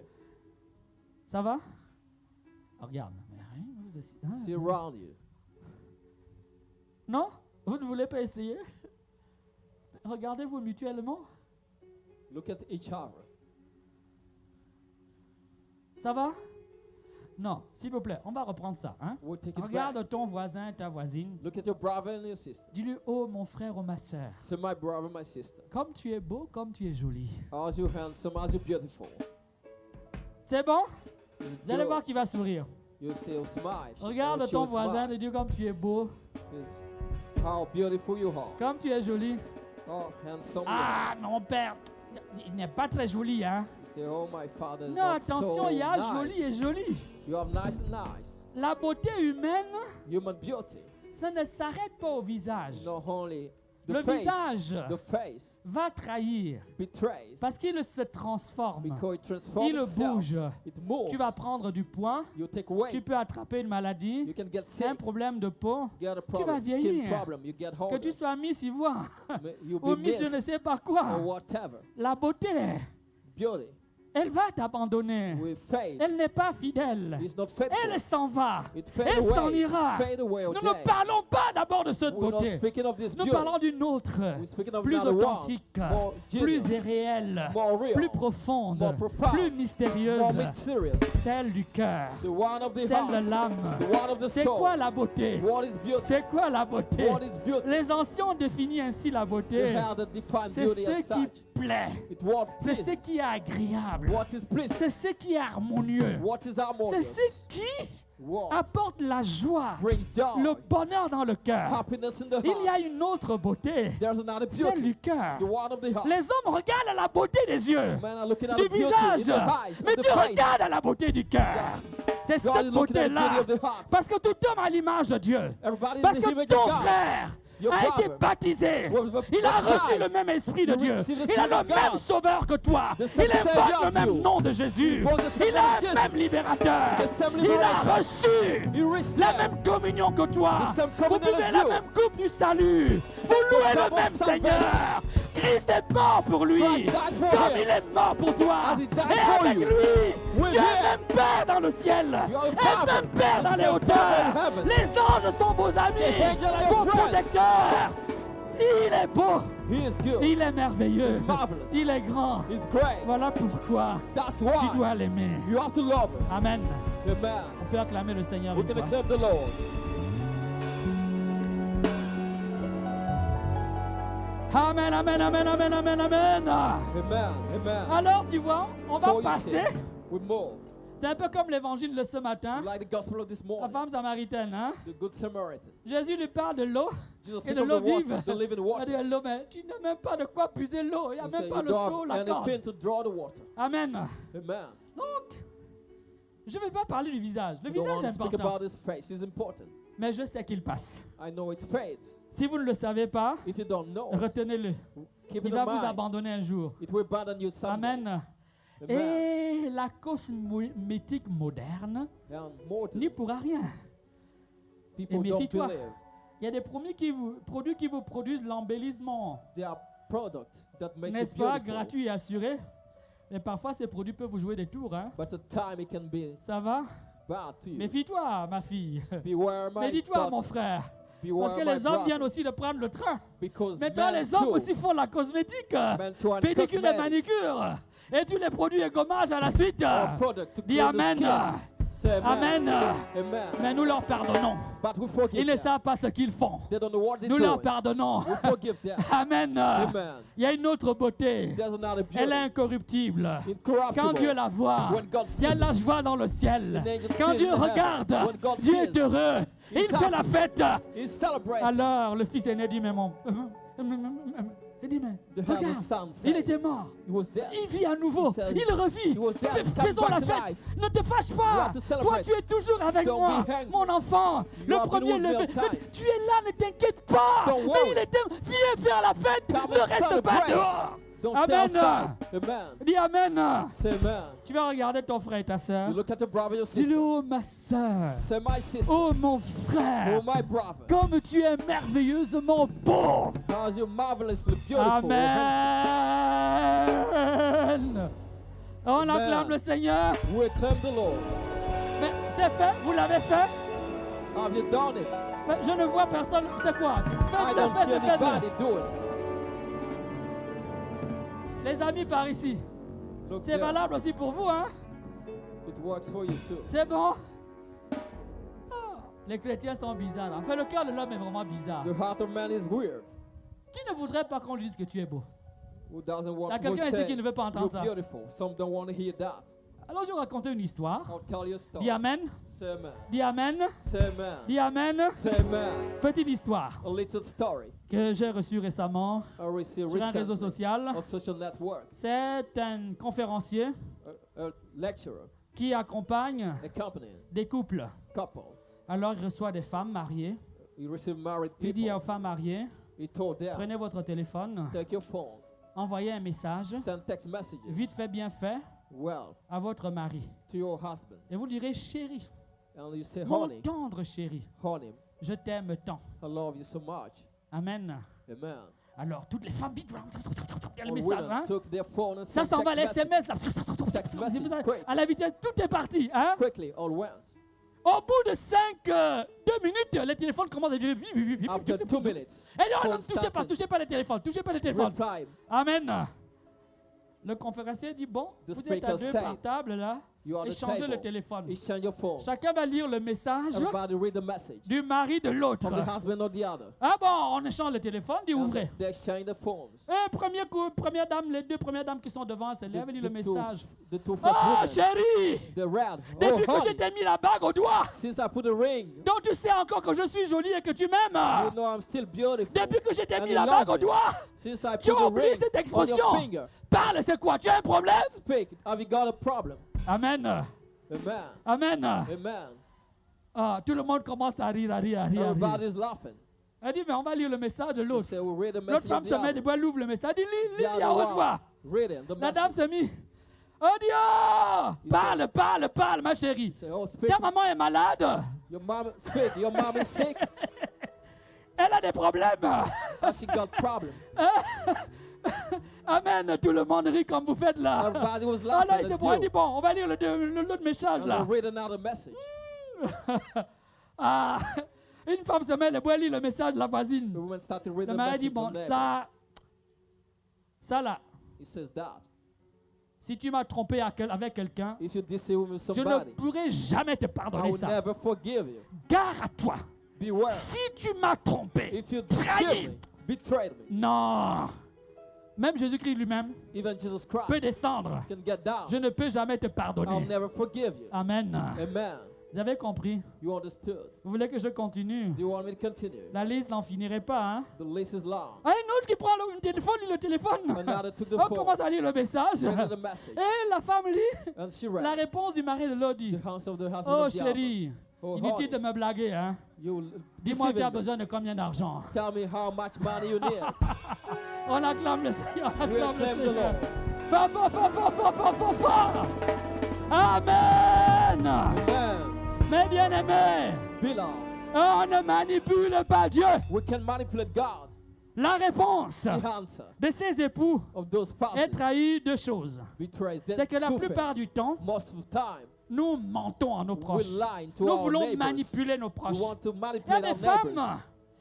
Ça va? Ah, regarde. Mais rien, vous aussi. Hein? see around you. Non? Vous ne voulez pas essayer? Regardez-vous mutuellement. Look at each other. Ça va? Non, s'il vous plaît, on va reprendre ça. Hein? We'll take it back. Regarde ton voisin, ta voisine. Look at your brother and your sister. Dis-lui, oh mon frère ou ma soeur, Say, my brother, my sister. comme tu es beau, comme tu es joli. As you handsome, as you beautiful. C'est bon? You Vous allez do. voir qu'il va sourire. You see, you smile. Regarde She ton will voisin smile. et dis comme tu es beau, How beautiful you are. comme tu es joli. Oh, handsome. Ah, mon père, il n'est pas très joli, hein? You say, oh, my father. is Non, not attention, so il y a nice. joli et joli. You have nice and nice. La beauté humaine, Human beauty. ça ne s'arrête pas au visage. Not only the Le face. visage The face va trahir betrays parce qu'il se transforme. because it transforms Il itself. bouge. It moves. Tu vas prendre du poids, You take tu weight. peux attraper une maladie, You can get un sick. problème de peau, Get a vas problem. Skin vieillir. problem. You get que older. tu sois Miss Ivoire You ou be Miss je ne missed sais pas or quoi. whatever. La beauté, Beauty elle va t'abandonner. will fade. Elle n'est pas fidèle. It's not faithful. Elle s'en va. It fade Elle s'en away. ira. Fade away. Nous okay. ne parlons pas d'abord de cette We're not beauté. speaking of this Nous beauty. parlons d'une autre, We're speaking of plus another one. authentique, More plus genuine. réelle, More real. plus profonde, More profound. plus More mystérieuse, mysterious. celle du cœur, The one of the celle de heart. l'âme. The one of the C'est soul. quoi la beauté? What is beauty? C'est quoi la beauté? What is beauty? Les anciens ont défini ainsi la The beauté. hair that defines C'est beauty ce as qui such. plaît. It what C'est pleases. ce qui est agréable. What is pleasing. C'est ce qui est harmonieux. What is C'est harmonious. ce qui What apporte la joie, brings joy. le bonheur dans le cœur. Happiness in the Il y a heart. une autre beauté, There's another celle beauty. du cœur. The one of the heart. Les hommes regardent à la beauté des yeux, Men are looking at du the beauty in visage, the eyes, mais of the Dieu face. regarde à la beauté du cœur. C'est God cette is looking at the beauty beauté-là. of the heart. Parce que tout homme a l'image de Dieu. Everybody Parce is the que image ton of God. frère Your a été brother baptisé. was Il a reçu baptized. le même esprit de You Dieu. receive the Il a Spirit le of même God. sauveur que toi. The Il same invoque Savior le as même you. nom de Jésus. He was the same Il a Lord un Jesus. même libérateur. The same Il a liberator. reçu You receive la même communion que toi. the same Vous communion buvez as la you. même coupe du salut. Vous louez le cup of même salvation. Seigneur. Christ est mort pour lui. Christ died for Comme him. il est mort pour toi. As he died Et for avec you. lui, With Dieu him. est même Père dans le ciel. You are a Et father. même Père The dans les same hauteurs. Father in heaven. Les anges sont vos amis, angels are vos your friends. protecteurs. Il est beau. He is good. Il est merveilleux. He's marvelous. Il est grand. He's great. Voilà pourquoi That's tu why dois l'aimer. you have to love him. Amen. Amen. On peut acclamer le Seigneur We une can fois. accept the Lord. Amen, amen, amen, amen, amen, amen. Amen. Amen. Alors tu vois, on va So you passer see, we move C'est un peu comme l'évangile de ce matin. Like the gospel of this La morning, femme samaritaine, hein? the good Samaritan. Jésus lui parle de l'eau Jesus et speaks de of l'eau the water, vive. the living Elle water. dit à l'eau, mais tu n'as même pas de quoi puiser l'eau. Il n'y a He même said, pas you le don't seau, have la corde. anything to draw the water. Amen. Amen. Donc, je ne vais pas parler du visage. Le I don't visage want est to speak important. about his face. It's important. Mais je sais qu'il passe. I know it fades. Si vous ne le savez pas, If you don't know, retenez-le. keep Il it va in vous mind. abandonner un jour. It will abandon you someday. Amen. Amen. Et la cosmétique moderne And mortal, n'y pourra rien. people Et don't méfie-toi. believe. Il y a des produits qui vous produisent l'embellissement, There are products that makes you n'est-ce pas, beautiful. gratuit et assuré. Mais parfois, ces produits peuvent vous jouer des tours. Hein. But at time it can be Ça va? bad to you. Méfie-toi, ma fille. Beware my Méfie-toi, mon daughter. frère. Beware Parce que my les hommes brother. viennent aussi de prendre le train. Because Maintenant, men les hommes too, aussi font la cosmétique. men too and Pédicure et cosmetic, manicure. Et tous les produits et gommages à la suite. or product to Dis clean the Amen. skin. Say Amen. Amen. Mais nous leur pardonnons. But we forgive Ils ne them. savent pas ce qu'ils font. They don't know what they're Nous leur doing. pardonnons. We forgive them. Amen. Amen. Il y a une autre beauté. There's another beauty. Elle est incorruptible. Incorruptible. Quand Dieu la voit, When God il y a de sees la joie dans le ciel. The angel Quand sees Dieu in heaven. regarde, When God Dieu sees, est heureux. Et il he's fait la happy. fête. He celebrates. Alors le fils aîné dit, mais mon... Il dit, mais The regarde, eldest son il said, était mort. he was dead. Il vit à nouveau. He said, Il revit. he was dead, he come Faisons la back to fête. life. Ne te fâche We pas. have to Toi, celebrate. tu es toujours avec Don't moi, be angry. mon enfant. You Le have been premier with me levé. all time. Tu es là, ne t'inquiète pas. Don't Mais worry. il était. Viens faire la fête. Come Ne and reste pas celebrate. dehors. Don't Amen. stay outside. Amen. Dis Amen. Say amen. Tu vas regarder ton frère et ta soeur. You look at your brother, your Dis-le, sister. oh ma soeur. Say my sister. Oh mon frère. Oh my brother. Comme tu es merveilleusement beau. How you're marvelously beautiful. and handsome. Amen. On acclame le Seigneur. We acclaim the Lord. Mais c'est fait, vous l'avez fait. Have you done it? Mais je ne vois personne. C'est quoi? I Faites-le, don't see faites-le, faites-le. anybody do it. Les amis par ici. Look C'est there. valable aussi pour vous, hein? It works for you too. C'est bon? Ah, les chrétiens sont bizarres. Enfin, le cœur de l'homme est vraiment bizarre. The heart of man is weird. Qui ne voudrait pas qu'on lui dise que tu es beau? Who doesn't Il y want a to quelqu'un ici say qui ne veut pas entendre you're ça. beautiful? Some don't want to hear that. Alors, je vais raconter une histoire. I'll tell you a story. Dis Amen. Say amen. Dis Amen. Say amen. Dis Amen. Say amen. Petite histoire A little story que j'ai reçue récemment I received sur un réseau recently social. on social network. C'est un conférencier A lecturer qui accompagne accompanying des couples. couple. Alors, il reçoit des femmes mariées. He received married Il dit aux people. femmes mariées, He told them, prenez votre téléphone, take your phone, envoyez un message, send text messages. vite fait, bien fait, Well, à votre mari. to your husband. Et vous direz, chérie, And you say, mon honey, tendre chéri, honey, je t'aime tant. I love you so much. Amen. Amen. Alors, toutes les femmes, vite, voilà, il y a le All message, women hein. took their phone and Ça sent s'en va, les text SMS, là. Text message, Vous savez, quick. à la vitesse, tout est parti, hein. Quickly, all went. Au bout de 2 minutes, les téléphones commencent à vibrer. After 2 minutes, Et non, phone non, started. touchez pas les téléphones, touchez pas les téléphones. reply. Amen. Le conférencier dit, bon, The vous êtes à speaker deux said, par table, là. You are the Échangez le table. téléphone. Exchange your phone. Chacun va lire le message Everybody read the message du mari de l'autre. from the husband or the other. Ah bon, on échange le téléphone, dit And ouvrez. they exchange the phones. Première dame, les deux premières dames qui sont devant se lèvent et lisent le message. The two first Ah, women, chérie, they read, depuis que honey, je t'ai mis la bague au doigt, since I put a ring, donc tu sais encore que je suis jolie et que tu you m'aimes. know I'm still beautiful. Depuis que je t'ai And mis you la love bague au me. doigt, Since I tu put as a oublié ring cette on expression. your finger. Parle, c'est quoi? Tu as un problème? Speak. Have you got a problem? Amen. Amen. Amen. Amen. Ah, tout le monde commence à rire, à rire, à rire. À rire. Everybody's laughing. Elle dit, mais on va lire le message de You l'autre. say, we'll read the L'autre message femme of se the met other. debout, elle ouvre le message. Elle dit, The lis other à haute one. voix. Read it, the La dame message. se mit. Oh Dieu! Parle, parle, parle, ma chérie. Say, oh, speak. Ta maman est malade. Your mom, speak. Your mom is sick. Elle a des problèmes. Has she got problem? Amen. Tout le monde rit comme vous faites là. Everybody was Ah là, laughing il at se voit, il dit you. bon, on va lire l'autre message And là. we'll read another message. Ah, une femme se met debout, elle lit le message de la The voisine. woman started reading Le the mari dit message. bon, from there. ça là, He says that. si tu m'as trompé avec quelqu'un, If you deceive with je ne somebody, pourrai jamais te I pardonner will ça. never forgive you. Gare à toi. Beware. Si tu m'as trompé, If you trahi. deceive me, betrayed me, Non. Même Jésus-Christ lui-même Even Jesus peut Christ descendre. can get down. Je ne peux jamais te I'll pardonner. never forgive you. Amen. Amen. Vous avez compris? You understood? Vous voulez que je continue? Do you want me to continue? La liste n'en finirait pas, hein? The list is long. Ah, une autre qui prend le téléphone, lit le téléphone. Another took the On phone. commence à lire le message. Read the message. Et la femme lit And she la read. réponse du mari de l'autre dit, The house of the husband oh of the other. chérie, Oh, inutile de honey, me blaguer, hein? you Dis-moi, tu as deceiving me. besoin de combien d'argent? Tell me how much money you need. On acclame le Seigneur, on We acclame le acclaim the Seigneur. Lord. Fort, fort, fort, fort, fort, fort, fort, fort. Amen. Amen. Mes bien-aimés, Beloved, on ne manipule pas Dieu. we can manipulate God. La réponse The answer de ces époux of those est spouses trahie deux choses. betrays them. C'est que la Two plupart things. du temps, Most of the time, nous mentons à nos we proches. lie to Nous our voulons neighbors. manipuler nos We proches. want to Il y a manipulate des our femmes, neighbors.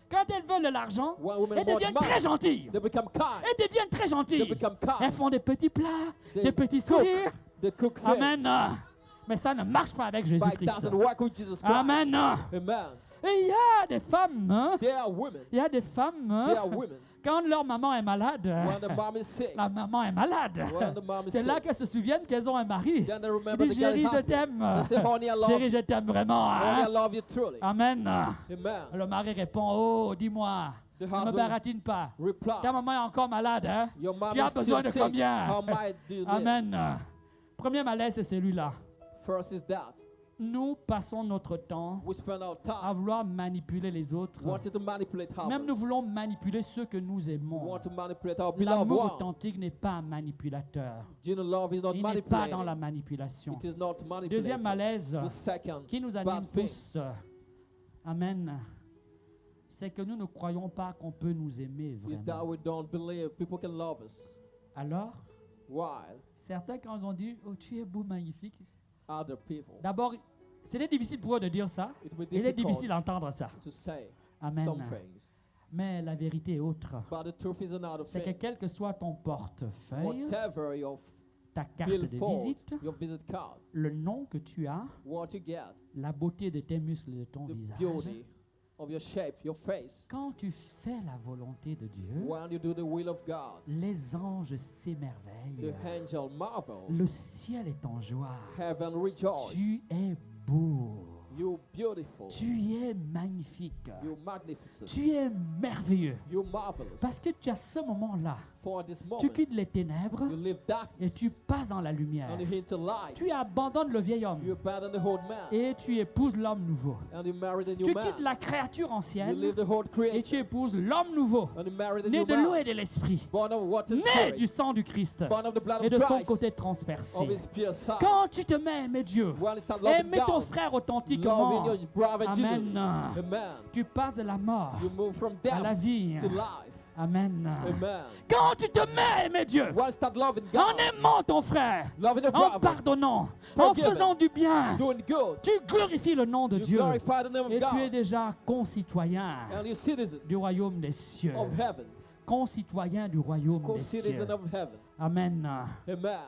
quand elles veulent de l'argent, When women elles want deviennent money, très gentilles. they become kind. Elles deviennent très They gentilles. become Elles kind. font des petits plats, They des petits cook. sourires. They cook fish. Amen. Mais ça ne marche pas avec But it Jésus-Christ. doesn't work with Jesus Christ. Amen. Amen. Et il y a des femmes, hein, They are women. il y a des femmes, hein, They are women. quand leur maman est malade, When the mom is sick, la maman est malade. when the mom is C'est là sick, qu'elles se souviennent qu'elles ont un mari. then they Il remember dit, the girl's chérie, je husband. t'aime. They say, honey, I love Chérie, you. je t'aime vraiment. Honey, hein. I love you truly. Amen. Amen. Le mari répond, oh, dis-moi, The ne me husband baratine pas. reply, Ta maman est encore malade, hein? your mom Tu as is still besoin de sick. combien? How might do you need? Amen. Premier malaise, c'est celui-là. First is that Nous passons notre temps we spend our à time vouloir manipuler les autres. wanting to manipulate Même nous others. voulons manipuler ceux que nous We aimons. want to manipulate our beloved L'amour one. authentique n'est pas un manipulateur. Genuine love is not Il n'est pas dans la manipulating. manipulation. It is not manipulating. Deuxième malaise The second qui nous bad anime thing tous, amen, c'est que nous ne croyons pas qu'on peut nous aimer is that vraiment. we don't believe people can love us. Alors, While certains quand ils ont dit, oh tu es beau, magnifique, other people, d'abord, c'était difficile pour eux de dire ça. it will be Il est difficult difficile d'entendre ça. to say Amen. some things. Mais la vérité est autre. But the truth is another C'est que thing. quel que soit ton portefeuille, Whatever your ta carte de billfold, visite, your visit card, le nom que tu as, what you get, la beauté de tes muscles et de ton the visage, beauty of your shape, your face. quand tu fais la volonté de Dieu, When you do the will of God, les anges the s'émerveillent. angel marvel, Le ciel est en joie. heaven rejoice. Tu es beau. You beautiful, Tu es magnifique. you magnificent, Tu es merveilleux. you marvelous. Parce que tu as ce moment-là. For this Tu moment, quittes les ténèbres you live et darkness tu passes dans la lumière. and you into light. Tu abandonnes le vieil homme You abandon the old man et tu épouses l'homme nouveau. and you marry the new Tu man. quittes la créature You ancienne leave the old et creature tu épouses l'homme nouveau, and you marry the né new de l'eau man. et de l'esprit, Born of water and né spirit, du sang du Christ born of the blood et de of son Christ, côté of transpercé. his pure side. Quand tu te mets à aimer Dieu, When you start loving aimer ton God, frère loving authentiquement, your brother genuinely. Amen. Amen. Tu passes de la mort You move from à la death vie. to life. Amen. Amen. Quand tu te mets à aimer Dieu, When you start loving en God, aimant ton frère, loving your en brother, pardonnant, en Forgiving. faisant du bien, doing good, tu glorifies le nom de you Dieu glorify the name et of tu es God déjà concitoyen and you're citizen du royaume des cieux. of heaven. Concitoyen du royaume des cieux. Co-citizen of heaven. Amen. Amen.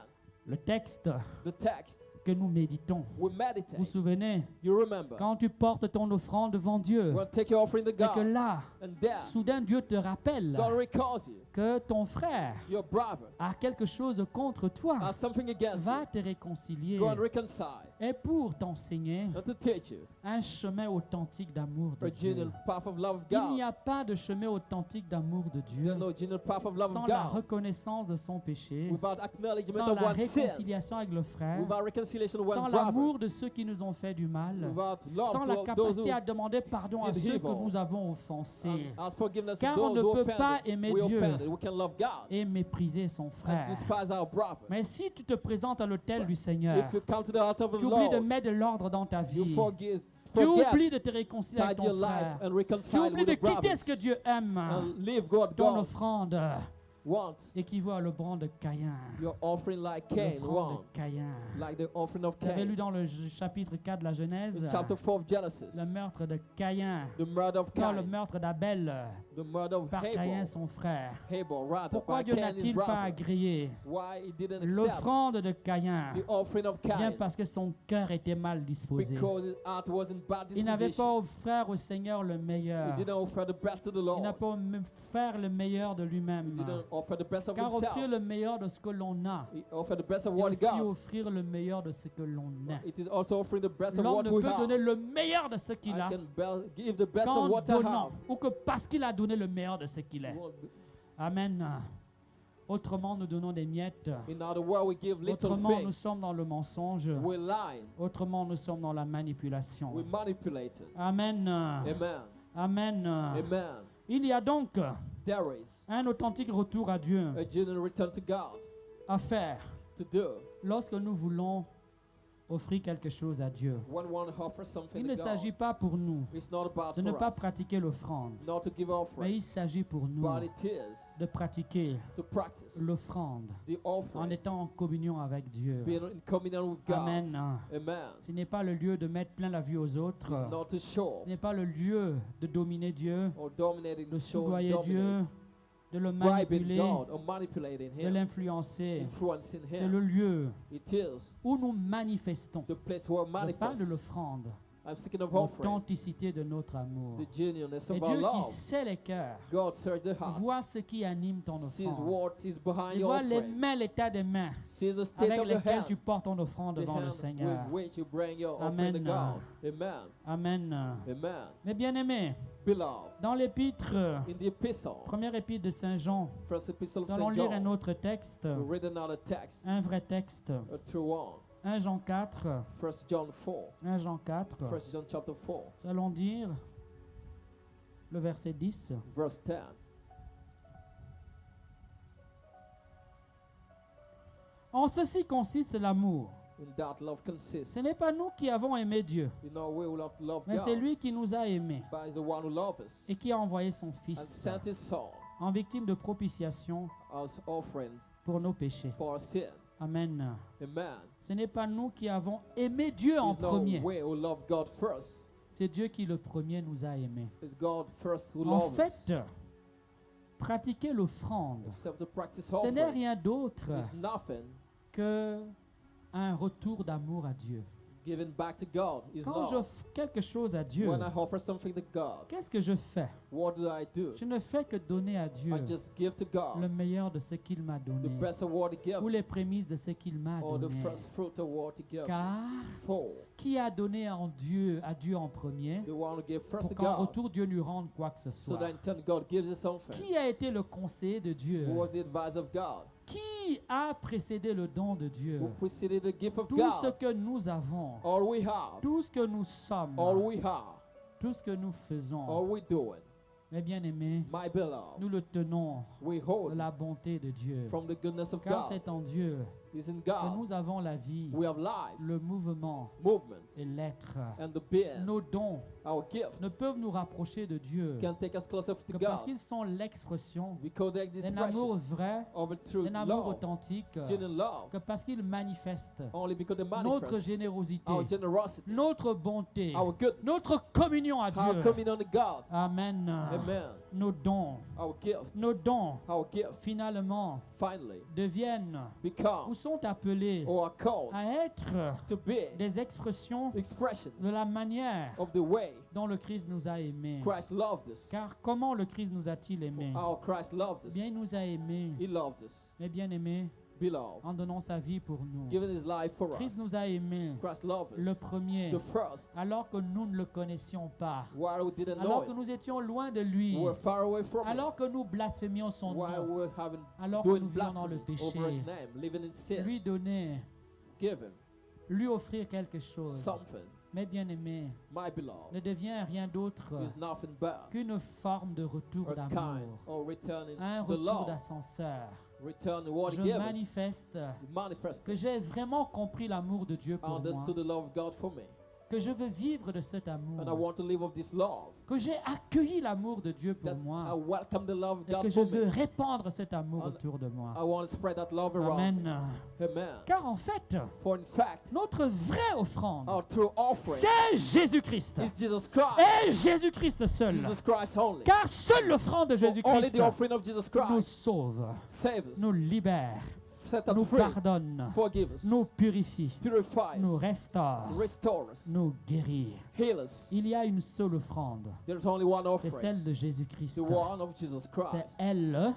Le texte The text que nous méditons, we vous vous meditate. souvenez, You remember quand tu portes ton offrande devant Dieu, when take your offering to et que God là, and there soudain Dieu te rappelle God recalls you, que ton frère your brother a quelque chose contre toi, has something against va you. te réconcilier Go and reconcile et pour t'enseigner and to teach you un chemin authentique d'amour de a Dieu. genuine path of love of Il n'y God. a pas de chemin authentique d'amour de Dieu There's no genuine path of love sans of la God reconnaissance de son péché, without acknowledgement sans of la one's sin, réconciliation avec le frère, without reconciliation with sans one's brother, l'amour de ceux qui nous ont fait du mal, without sans love la to those capacité who à demander pardon à did ceux que evil. nous avons offensés, ask forgiveness Car to on those ne who peut pas offended. aimer We Dieu offended. We can love God et mépriser son and frère. despise our brother. Mais si tu te présentes à l'autel du Seigneur, If you come to the altar of the tu oublies de Lord, mettre de l'ordre dans ta you vie. forget Tu oublies de forget te réconcilier avec tidy ton your life frère. and Tu reconcile oublies with de the quitter brothers ce que Dieu aime. and live God Ton God offrande wants. équivaut à l'offrande de Caïn. Your offering like Cain L'offrande want, de Caïn. like the offering of Vous avez lu Cain. dans le chapitre 4 de la Genèse In chapter 4 of Genesis, le meurtre de Caïn. the murder of Non, le Cain, meurtre d'Abel. The murder of par Caïn Abel, son frère. rather, Pourquoi by Dieu Cain his n'a-t-il pas brother. agréé Why he didn't accept l'offrande de Caïn? the offering of Bien Cain? parce que son cœur était mal disposé. Because his heart was in bad Il n'avait pas disposition. offert au Seigneur le He meilleur. didn't offer the best to the Il Lord. n'a pas offert le meilleur de He lui-même. didn't offer the best of Car offrir himself. le meilleur de ce que l'on a, He offered the best of c'est what he aussi got. offrir le meilleur de ce que l'on est. It is also offering the best of L'homme what ne we peut have. donner le meilleur de ce qu'il I a can give the best qu'en of what I donnant, have. ou que parce qu'il a donné le meilleur de ce qu'il est. Amen. Autrement, nous donnons des miettes. In other words, we give little Autrement, nous things. sommes dans le mensonge. We lie. Autrement, nous sommes dans la manipulation. We manipulate. Amen. Amen. Amen. Amen. Il y a donc There is un authentique retour à Dieu a genuine return to God à faire to do lorsque nous voulons offrir quelque chose à Dieu. when we want to offer something Il to ne God. s'agit pas pour nous It's not about de ne for pas us pratiquer l'offrande, not to give mais offering, il s'agit pour nous but it is de pratiquer to practice l'offrande the en offering, étant en communion avec Dieu. being in communion with God. Amen. Amen. Ce n'est pas le lieu de mettre plein la vue aux autres. It's not to show Ce n'est pas le lieu de dominer Dieu, or dominating, de show and soudoyer Dieu, dominate, de le bribing manipuler, God or manipulating de Him, l'influencer. influencing C'est le Him. lieu It is où nous manifestons. the place where Je parle de manifests. l'offrande, I'm speaking of offering, l'authenticité de notre amour. the genuineness Et of our Dieu qui love. sait les cœurs God search the heart, voit ce qui anime ton sees offrande. what is behind Il your voit les offering, mains, l'état des mains sees the state avec of your lesquelles hand, tu portes ton offrande the devant le hand Seigneur. with which you bring your Amen. offering to God. Amen. Amen. Amen. Mes bien-aimés, Beloved, dans l'épître, in the epistle, première épître de Saint Jean, first epistle of nous allons St. lire un John, autre texte, we read another text, un vrai texte. a true one. 1 Jean 4, 1 John 4, 1 Jean 4, 1 John chapter 4, nous allons dire le verset 10. verse 10. En ceci consiste l'amour. In that love consists. Ce n'est pas nous qui avons aimé Dieu, In our way we love to love mais c'est God, lui qui nous a aimés but is the one who loves us et qui a envoyé son and Fils sent His Son en victime de propitiation as offering pour nos péchés. for our sin. Amen. Amen. Ce n'est pas nous qui avons aimé Dieu en It's no premier. way who love God first. C'est Dieu qui le premier nous a aimés. It's God first who En loves us. fait, pratiquer l'offrande, Except to practice ce n'est offering rien d'autre is nothing. que un retour d'amour à Dieu. Giving back to God is Quand love. j'offre quelque chose à Dieu, When I offer something to God, qu'est-ce que je fais? what do I do? Je ne fais que donner à Dieu I just give to le God meilleur de ce qu'il m'a the donné, best of what He gives ou les prémices de ce qu'il m'a or the donné. first fruit of what He gives. Car For qui a donné à Dieu en premier, the one who gave first pour to qu'en God, retour Dieu lui rende quoi que ce so soit? that in turn God gives you something. Qui a été le conseiller de Dieu? Who was the advice of God? Qui a précédé le don de Dieu? Who preceded the gift of Tout ce God? que nous avons, All we have, tout ce que nous sommes, all we have, tout ce que nous faisons, all we doing, mes bien-aimés, my beloved, nous le tenons we de hold la bonté de Dieu. from the goodness of Car God. c'est en Dieu Is in que God. nous avons la vie, We have life, le mouvement movement, et l'être. and the being. Nos dons Our gift ne peuvent nous rapprocher de Dieu can take us closer to que parce God qu'ils sont l'expression because they're the d'un amour expression vrai, of a true d'un amour love, authentique, genuine love, que parce qu'ils manifestent only because they notre manifest générosité, our generosity, notre bonté, our goodness, notre communion à our Dieu. communion to God. Amen. Amen. Nos dons, Our gift, nos dons, finalement, finally, deviennent ou become sont appelés or are called à être to be des expressions expressions de la manière of the way dont le Christ nous a aimés. Christ loved us. Car comment le Christ nous a-t-il aimés? How Christ loved us. Bien, il nous a aimés, He loved us. mais bien aimés, Beloved, en donnant sa vie pour nous. giving His life for Christ us. nous a aimés, Christ loved le us. premier, The first, alors que nous ne le connaissions pas, while we didn't know alors que Him, nous étions loin de lui, we were far away from Him, alors que nous blasphémions son while nom, we were having alors que doing nous vivions dans le blasphemy over His péché, name, living in sin. lui donner, Give Him lui offrir quelque chose, something, mais bien aimé, my ne beloved, devient rien d'autre is nothing but qu'une forme de retour a kind d'amour, or returning un the retour love, d'ascenseur. returning what He Je gave us, manifeste manifest que j'ai vraiment compris l'amour de Dieu I pour moi. understood the love of God for me. que je veux vivre de cet and I amour, want to live of this love. que j'ai accueilli l'amour de Dieu pour That I moi welcome the love of et que God je for veux me. répandre cet amour And autour de moi. I want to spread that love around me. Amen. Amen. Car en fait, For in fact, notre vraie offrande, our true offering c'est Jésus-Christ. is Jesus Christ. Et Jésus-Christ seul. Jesus Christ only. Car seule l'offrande de Only Jésus-Christ the offering of Jesus nous Christ sauve, save us, nous libère, set us nous free, pardonne, forgive us, nous purifie, purify nous us, restaure, restore us, nous guérit. heal us. Il y a une seule offrande, There's only one c'est offering, celle de Jésus-Christ. the one of Jesus C'est Christ. elle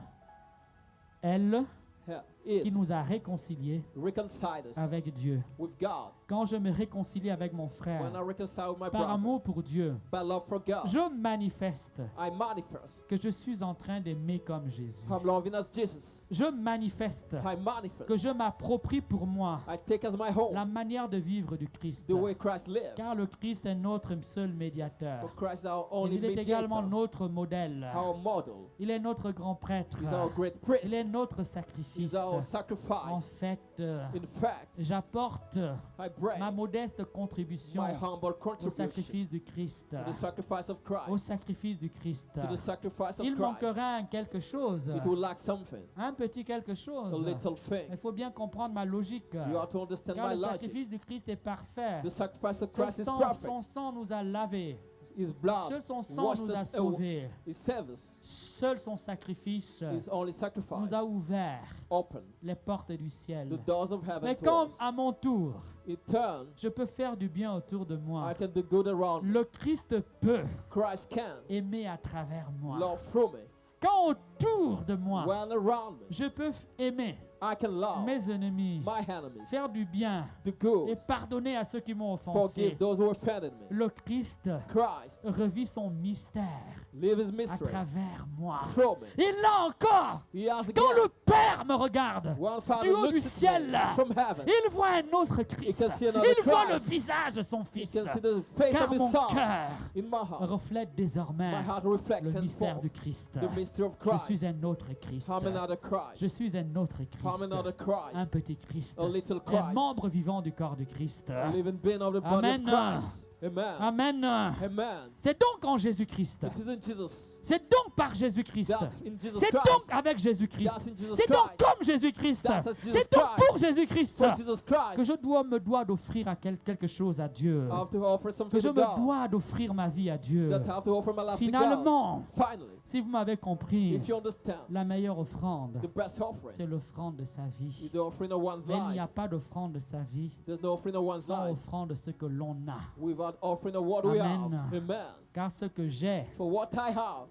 qui It nous a réconciliés reconciled us avec Dieu. with God. Quand je me réconcilie avec mon When frère, I reconcile with my par brother, amour pour Dieu, by love for God, je manifeste I manifest. que je suis en train d'aimer comme Jésus. I'm loving as Jesus. Je manifeste I manifest. que je m'approprie pour moi I take as my home la manière de vivre du Christ. the way Christ lived. Car le Christ est notre seul médiateur. For Christ is our Mais only il est également mediator, notre modèle. our model. Il est notre grand prêtre. He's our great Il est priest. notre sacrifice. He's our En sacrifice. fait, In fact, j'apporte I bring ma modeste contribution my humble au contribution sacrifice du Christ. to the sacrifice of Au Christ. sacrifice du Christ. To the sacrifice of Il Christ. manquera quelque chose. It will lack something, Un petit quelque a chose. little thing. Il faut bien comprendre ma logique. You have to understand Car my le logic. sacrifice du Christ est parfait. The sacrifice of Seul Christ is son perfect. sang nous a lavés. His blood Seul son sang washed nous a us, sauvés. He saved us. Seul son sacrifice His only sacrifice nous a ouvert opened les portes du the ciel. doors of heaven Mais to comme us. à mon tour, In turn, je peux faire du bien autour de I moi, can do good around me. le Christ peut Christ can aimer à travers moi. love through me. Quand autour de moi, When around me, je peux aimer I can love mes ennemis, my enemies, faire du bien the et good, pardonner à ceux qui m'ont offensé. forgive those who offended me. Le Christ Christ revit son mystère live his à mystery travers moi. through me. Et là encore, He has quand again, le Père me regarde, when du Father haut du looks at ciel, me from heaven, il voit un autre Christ. He can see another Il voit le Christ. visage de son he Fils. can see the face Car of his mon son cœur in my heart. reflète désormais My heart reflects le mystère henceforth du Christ. the mystery of Je suis Christ. un autre Christ. I'm another Je Christ. suis un autre I'm another Christ. Christ. Un petit Christ. A little Un Christ. membre vivant du corps du Christ. A living being of the body Amen. of Christ. Amen. Amen. Amen. C'est donc en Jésus-Christ. It is in Jesus. C'est donc par Jésus-Christ. That's in Jesus C'est donc Christ. avec Jésus-Christ. That's in Jesus C'est donc Christ. comme Jésus-Christ. That's as Jesus C'est donc Christ. pour Jésus-Christ For Jesus que Christ, je me dois d'offrir à quelque chose à Dieu. I have to offer Que something je to me God. dois d'offrir ma vie à Dieu. That I have to offer my life to God. Finalement, Finally, si vous m'avez compris, if you understand, la meilleure offrande, the best offering c'est l'offrande de sa is vie. the offering of one's Mais il n'y a life. pas d'offrande de sa vie There's no offering of one's sans life offrande de ce que l'on a. without offering of what we have. Amen. Amen. Car ce que j'ai For what I have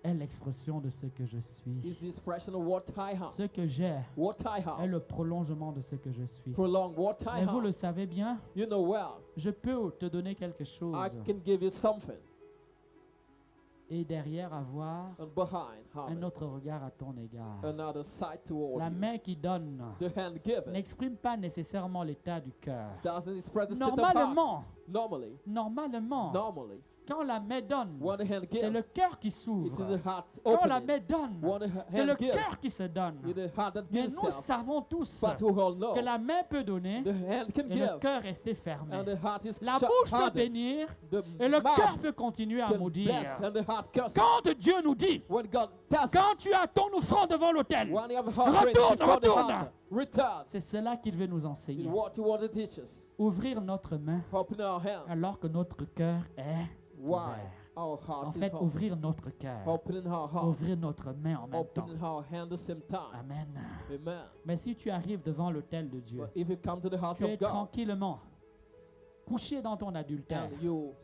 est l'expression de ce que je suis. is the expression of what I have. Ce que j'ai What I est have. le prolongement de ce que je suis. Prolong what I Mais vous le have. savez bien, You know well. je peux te donner quelque chose I can give you something. et derrière avoir And behind, un have autre regard à ton égard. another side toward La you. main qui donne The hand given n'exprime pas nécessairement l'état du cœur. doesn't express the state of heart. Normalement, Normally, quand la main donne, when the hand c'est le gives, cœur qui it is s'ouvre. the heart Quand la opening. main donne, When the c'est le hand gives, cœur qui se donne. it's the heart that Mais gives nous itself. savons tous But we all know que la main peut donner the hand can et le give cœur rester fermé. and the heart is La bouche peut hardened. bénir The et le mouth cœur peut continuer à can maudire. bless and the heart curses. Quand Dieu nous dit, When God tells quand us, tu as ton offrande devant l'autel, when you have a heart ready Retourne, before the retourne. altar, return. c'est cela qu'il veut nous Is enseigner. what you want to teach us. Ouvrir notre main Open our hands. alors que notre cœur est Why? ouvert. Our En heart fait, is open. ouvrir notre cœur, Opening our heart. ouvrir notre main en même temps. Opening our hand at the same time. Amen. Amen. Mais si tu arrives devant l'autel de Dieu, But if you come to the house tu es of God tranquillement couché dans ton adultère, and you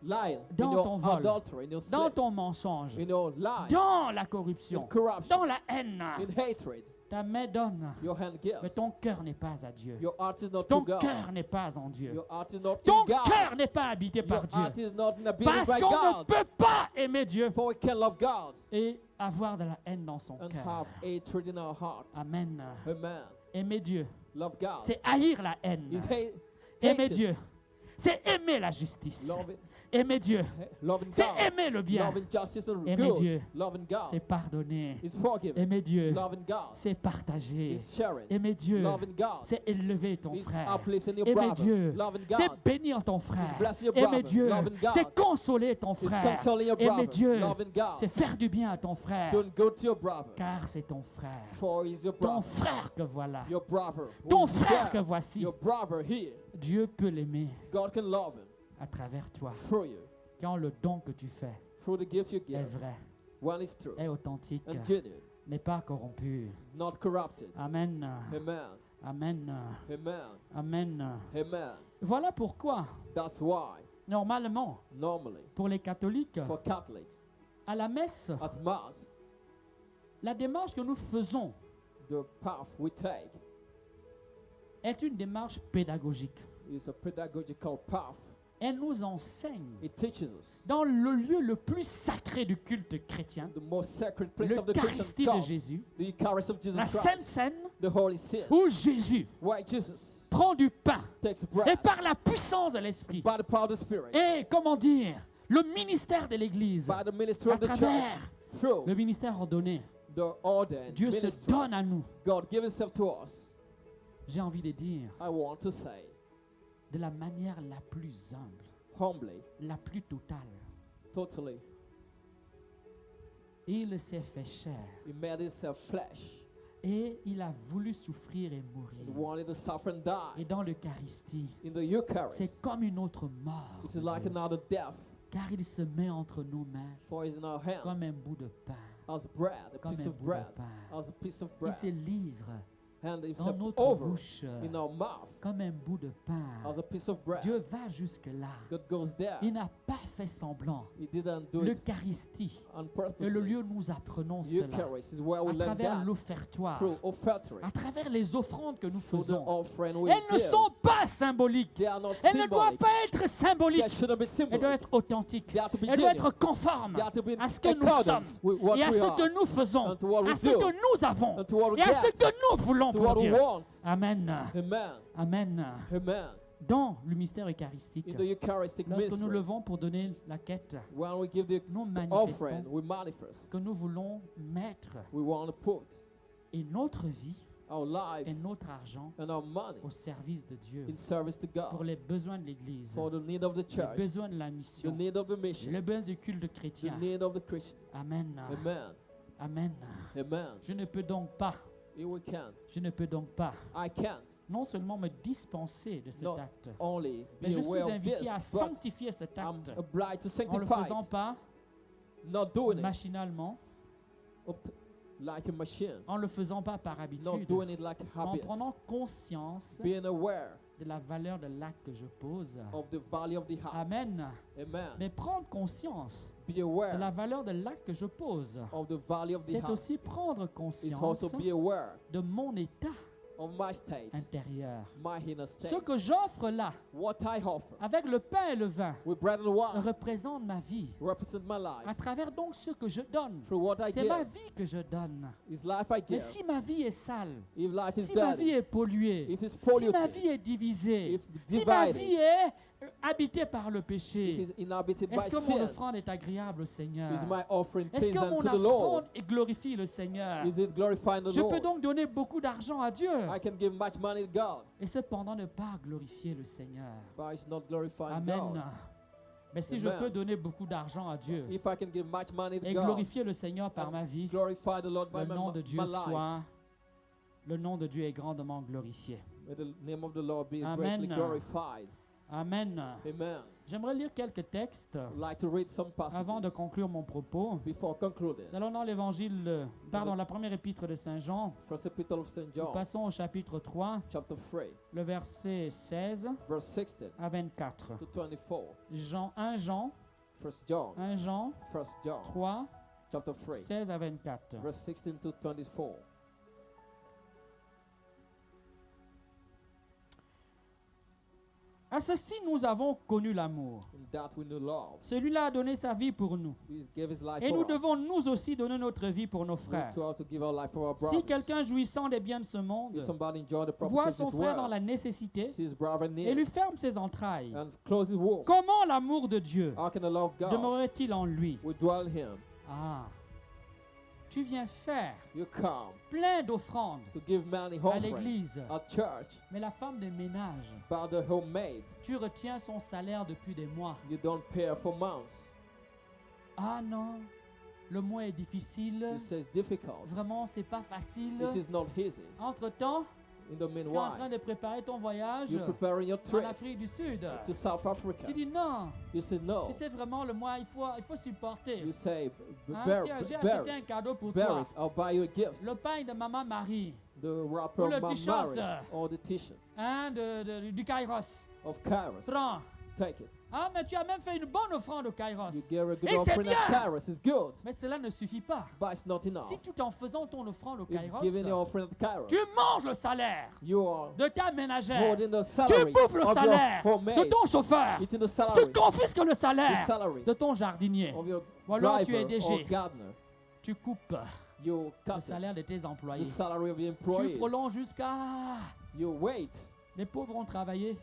lying Dans in your ton vol, adultery, in your dans sleep, ton mensonge, in your lies, dans la in corruption, corruption, dans la haine, in hatred, ta main donne, your hand gives. mais ton cœur n'est pas à Dieu. Your heart is not Ton to God. cœur n'est pas en Dieu. Your heart is not Ton in God. cœur n'est pas habité Your par Dieu. heart is not inhabited Parce by qu'on ne God. peut pas aimer Dieu For we can love God et avoir de la haine dans son and cœur. have hatred in our heart. Amen. Amen. Aimer Dieu, Love God. c'est haïr la haine. Is hate. Aimer hated. Dieu, c'est aimer la justice. Love it. aimer Dieu. Loving C'est God. aimer le bien. Loving justice and Aimer good. Dieu. Loving C'est God pardonner. is forgiving. Aimer Dieu, Loving God c'est partager. is sharing. Aimer Dieu, Loving God c'est élever ton is frère. uplifting your Aimer brother. Dieu, Loving c'est God bénir ton frère. is blessing your Aimer brother. Dieu, Loving God c'est consoler ton is frère. consoling your Aimer brother. Dieu, Loving God c'est faire du bien à ton frère. doing good to your brother. Car c'est ton frère. For he's your Ton brother. frère que voilà. Your brother. who Ton is frère que there. voici. Your brother here. Dieu peut l'aimer God can love him à travers toi. through you. Quand le don que tu fais Through the gift you est give. vrai, When it's true est authentique, and genuine. n'est pas corrompu. Not corrupted. Amen. Amen. Amen. Amen. Amen. Amen. Voilà pourquoi, That's why normalement, normally pour les catholiques, for Catholics à la messe, at Mass, la démarche que nous faisons the path we take est une démarche pédagogique. is a pedagogical path. Elle nous enseigne It teaches us dans le lieu le plus sacré du culte chrétien, the most sacred place of the l'Eucharistie Christian de God, Jésus, the Eucharist of Jesus la Sainte Christ, Seine, the Holy Seal, où Jésus where Jesus prend du pain takes et bread par la puissance de l'Esprit, by the power of the Spirit, et comment dire, le ministère de l'Église, by the ministry à of the church, travers through le ministère ordonné, the ordained Dieu se ministry. donne à nous. God give himself to us. J'ai envie de dire, I want to say, de la manière la plus humble, humbly, la plus totale. totally, Il s'est fait chair he made himself flesh. et il a voulu souffrir et He mourir. wanted to suffer and Et die. dans l'Eucharistie, In the Eucharist, c'est comme une autre mort, it de is like Dieu, another death, car il se met entre nos mains for it's in our hands comme un bout de pain, as bread, a comme piece un of bout bread, de pain. as a piece of Il bread, se livre hand dans himself notre over bouche in our mouth comme un bout de pain. as a piece of bread. Dieu va jusque-là. God goes there. Il n'a pas fait semblant. He didn't do it L'Eucharistie on est purpose. le lieu où nous apprenons cela. Eucharist is where we À learn travers that l'offertoire, through offertory, à travers les offrandes que nous through the faisons. offering we Elles ne give. sont pas symboliques. They are not Elles ne doivent symbolic. pas être symboliques. They shouldn't be Elles symbolic. doivent être authentiques. They have to be Elles doivent genuine. être conformes They have to be in à ce que nous sommes accordance with what et à we ce are, que nous faisons, and to what we à ce do, que nous avons and to what we et à ce get, que nous voulons to pour what we Dieu. want. Amen. Amen. Amen. Amen. Dans le mystère eucharistique, In the Eucharistic lorsque nous mystery, levons pour donner la quête, when we give the nous offering, manifestons we manifest. que nous voulons mettre We want to put et notre vie our life et notre argent and our money au service de Dieu in service to pour God, les besoins de l'Église, for the need of the les church, besoins de la the mission, need of the mission, les besoins du culte the chrétien. need of the Christian. Amen. Amen. Amen. Amen. Je ne peux donc pas, Here we can. je ne peux donc pas I can't non seulement me dispenser de cet not acte, only mais be je suis aware of invité à this, but sanctifier cet I'm acte obliged to en le sanctify faisant it, pas not doing it machinalement, like a machine, en le faisant pas par not habitude, doing it like a en habit, prenant conscience being aware de la valeur de l'acte que je pose. of the value of the heart. Amen. Amen. Mais prendre conscience Be de aware la valeur de l'acte que je pose, of the value of the c'est heart. aussi prendre It's conscience also be aware de mon état of my state, intérieur. my inner Ce state. que j'offre là, What I offer avec le pain et le vin, with bread and wine représente ma vie. represent my À life. travers donc ce que je donne, Through what I c'est ma give vie que je donne. is life I Mais give. si ma vie est sale, If life is si ma vie dirty, est polluée, if it's si ma polluted, vie est divisée, if si ma divided, vie est habitée par le if péché, it's inhabited by est-ce que mon sin, offrande est agréable au Seigneur? is my offering Est-ce que pleasant mon to the Lord? offrande glorifie le Seigneur? Is it glorifying the Je peux Lord? donc donner beaucoup d'argent à Dieu I can give much money to God, et cependant ne pas glorifier le Seigneur. but it's not glorifying Amen. God. Mais si je Amen. peux donner beaucoup d'argent à Dieu If I can give much money to et God, glorifier le Seigneur par ma vie, glorify the Lord by le nom de my Dieu life. soit, le nom de Dieu est grandement glorifié. May the name of the Lord be Amen. greatly glorified. Amen. Amen. J'aimerais lire quelques textes I'd like to read some avant de passages conclure mon propos. before concluding. Nous allons dans l'évangile, pardon, la première épître de Saint Jean. First Epistle of St. Nous John, passons au chapitre 3, chapter 3, le verset 16 verse 16 à 24. to 24. Jean, First John, 1 Jean First John, 3, chapter 3, 16 à 24. verse 16 to 24. À ceci, nous avons connu l'amour. In that we know love. Celui-là a donné sa vie pour nous. He gave his life Et for nous us. devons nous aussi donner notre vie pour nos We frères. too have to give our life for our brothers. Si quelqu'un jouissant des biens de ce monde If somebody enjoy the voit properties of son this frère dans world, la nécessité sees his brother in et lui need, ferme ses entrailles, and close his womb, comment l'amour de Dieu how can the love of God demeurerait-il en lui? will dwell in him? Ah, tu viens faire You come plein d'offrandes to give money à offering l'église, at church, mais la femme de ménage, but the homemade, tu retiens son salaire depuis des mois. you don't pay her for months. Ah non, le mois est difficile. You say it's difficult. Vraiment, c'est pas facile. It is not easy. Entre-temps, In the tu es en train meanwhile, de préparer ton voyage you're preparing your en trip Afrique du Sud. to South Africa. Tu dis non, You say no. tu sais vraiment le mois, il faut supporter. You say, Hein, bear, tiens, j'ai bear acheté un it. cadeau pour Bear toi. it. I'll buy you a gift. Le pain de Maman Marie, The wrapper Ou le of my t-shirt. Mary or the t-shirt hein, du Kairos. of Kairos. Prends. Take it. Ah, mais tu as même fait une bonne offrande au Kairos. You give a good Et c'est offering at bien. Kairos. It's good, Mais cela ne suffit pas. but it's not enough. Si tout en faisant ton offrande au If Kairos, giving your offering at Kairos, tu manges le salaire you are de ta ménagère. holding the Tu salary bouffes le of salaire your de homemade, ton chauffeur. eating the Tu salary, confisques le the salaire salary de ton jardinier. of your Ou alors tu es driver or DG. gardener. Tu coupes You le cut salaire de tes the employés. salary of your Tu employees. prolonges jusqu'à... You wait. Les pauvres ont travaillé.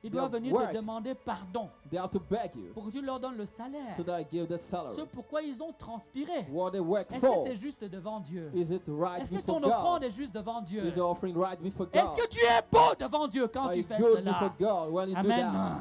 Ils They doivent have venir te worked. demander pardon They have to beg you pour que tu leur donnes le salaire. so that I give the salary. Ce pourquoi ils ont transpiré. What they work Est-ce que for, c'est juste devant Dieu? is it right Est-ce que before ton offrande God? est juste devant Dieu? Is your offering right before Est-ce God? que tu es beau devant Dieu quand Are tu you fais good cela? before God when you do Amen. that?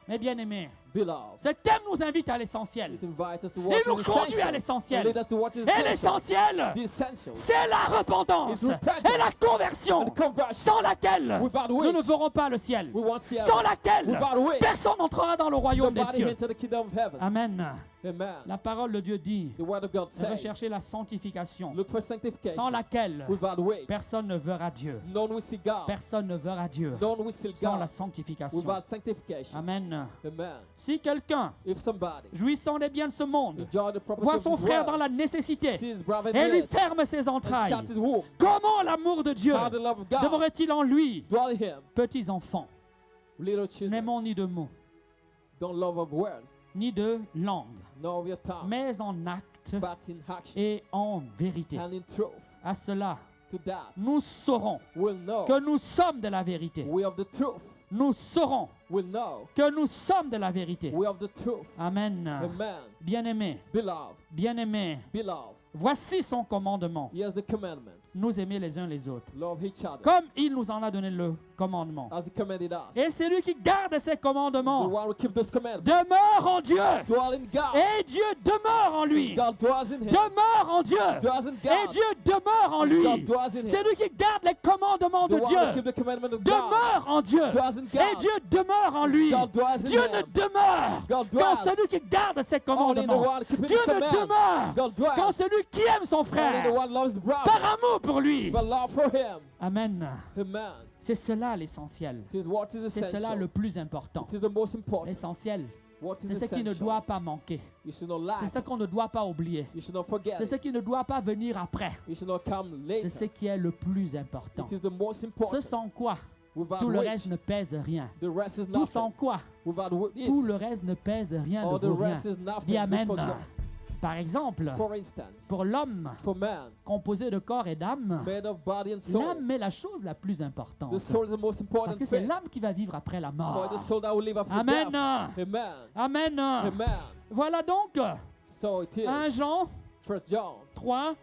Mes bien-aimés, Beloved, ce thème nous invite à l'essentiel. it invites us to Il what nous is conduit à essential. l'essentiel. And lead us to what is Et essential. l'essentiel, The essential. c'est la repentance It's repentance. et la conversion, And conversion. sans laquelle Without nous which ne verrons pas le ciel, we won't see sans heaven. laquelle Without which personne n'entrera dans le royaume des nobody cieux. into the kingdom of heaven. Amen. Amen. La parole de Dieu dit, The word of God says, recherchez la sanctification, look for sanctification. sans laquelle Without which personne ne verra Dieu. none will see God. Personne ne verra Dieu None will see sans la God. sanctification. Without sanctification. Amen. Amen. Si quelqu'un, If somebody jouissant des biens de ce monde, enjoy the property voit of son this frère world, dans la nécessité sees brother in et lui need, ferme ses and entrailles, shut his womb, comment l'amour de Dieu how the love of God demeurait-il en lui? dwell in him. Petits enfants, Little children, n'aimons ni de mots, don't love of word, ni de langue, nor of your tongue, mais en acte but in action et en vérité. and in truth. À cela, To that, nous saurons we'll know que nous sommes de la vérité. we of the truth. Nous saurons We'll know que nous sommes de la vérité. we of the truth. Amen. Amen. Bien-aimés, Beloved, bien-aimés, beloved, voici son commandement. here's the commandment. Nous aimer les uns les autres. Love each other Comme il nous en a donné le commandement. as he commanded us. Et celui qui garde ses The commandements one who keep those commandments demeure en Dieu. dwell in God. Et Dieu demeure en lui. God dwells in him. Demeure en Dieu. Dwells in Et God. Dieu demeure en lui. God dwells in him. Celui qui garde les commandements The de one who Dieu keep the commandment of God demeure en Dieu. dwells in Et God. Dieu demeure en lui. God dwells in Dieu him. ne demeure God quand dwells celui qui garde ses only in the commandements. one keeping Dieu his ne command. demeure God quand dwells celui qui aime son only the frère one loves his brother. par amour pour lui. But love for him. Amen. Amen. C'est cela l'essentiel. It is what is C'est cela essential. le plus important. It is the most important. L'essentiel, What is c'est ce qui ne essential. doit pas manquer. You should not C'est lack. ce qu'on ne doit pas oublier. You should not forget. C'est ce It. qui ne doit pas venir après. You should not come C'est later. ce qui est le plus important. It is the most Ce important. sans quoi Without tout le which, reste ne pèse rien. the rest is Tout sans nothing. quoi Without it, tout le reste ne pèse rien, all ne the vaut rien. rest is nothing. Dis Amen. before God. Par exemple, For instance, pour l'homme for man, composé de corps et d'âme, made of body and soul, l'âme est la chose la plus importante. the soul is the most important Parce que c'est thing. l'âme qui va vivre après la For mort. the soul that will live after Amen. death. Amen. Amen. Amen. Voilà donc So it is. 1 Jean 1 John 3,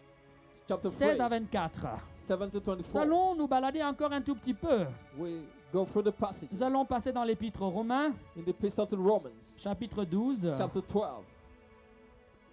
chapter 16 à 3, 24. 7 to Nous 24. allons nous balader encore un tout petit peu. We go through the passages. Nous allons passer dans l'épître aux Romains, In the Epistle to Romans, chapitre 12. chapter 12.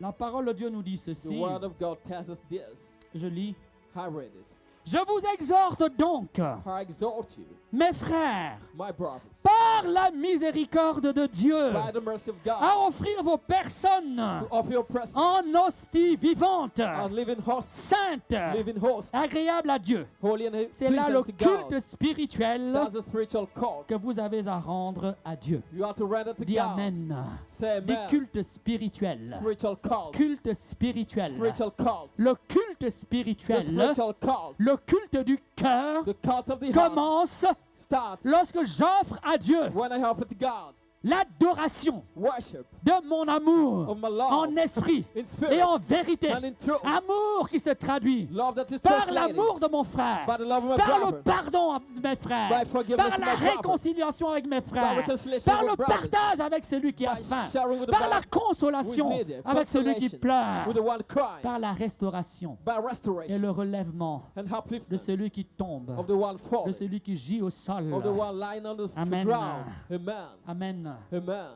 La parole de Dieu nous dit The ceci. word of God tells us this. Je lis. I read it. Je vous exhorte donc, I exhort you, mes frères, my brothers, par la miséricorde de Dieu, by the mercy of God, à offrir vos personnes to offer your presence en hostie vivante, as living host, sainte, living host, agréable à Dieu. holy and C'est là le pleasant to God. culte spirituel That's the spiritual cult. que vous avez à rendre à Dieu. You have to render to Dis God. Amen. Say Des amen. cultes spirituels. Spiritual cult. Culte spirituel. Spiritual cult. Le culte The spirituel. spiritual cult. Le culte du cœur The cult of the heart commence starts lorsque j'offre à Dieu when I offer to God l'adoration worship de mon amour of my love en esprit in et spirit en vérité. and in truth. Amour qui se traduit Love that is par translated l'amour de mon frère, by the love of my par le brother, pardon de mes frères, by forgiveness par of la my brother, réconciliation avec mes by frères, reconciliation par with le brothers, partage avec celui qui a by faim, sharing with the par la brother consolation who is needy, avec celui qui consolation pleure, with the one crying, par la restauration by et restoration le relèvement and de upliftment celui qui tombe, of the one de falling, celui qui gît au sol. of the one lying on the Amen. ground. Amen. Amen. Amen.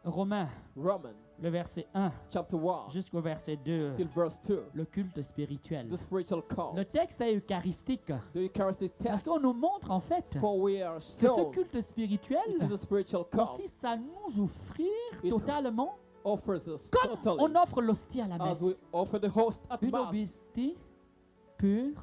Romains, Roman le verset 1 chapter 1 jusqu'au verset 2, till verse 2. le culte spirituel. The spiritual cult. Le texte est eucharistique The Eucharistic parce text. qu'on nous montre en fait For we are que ce shown culte spirituel it is a spiritual cult. consiste à nous offrir It totalement offers us comme totally on offre l'hostie à la as we messe. offer the host at Une mass, hostie pure,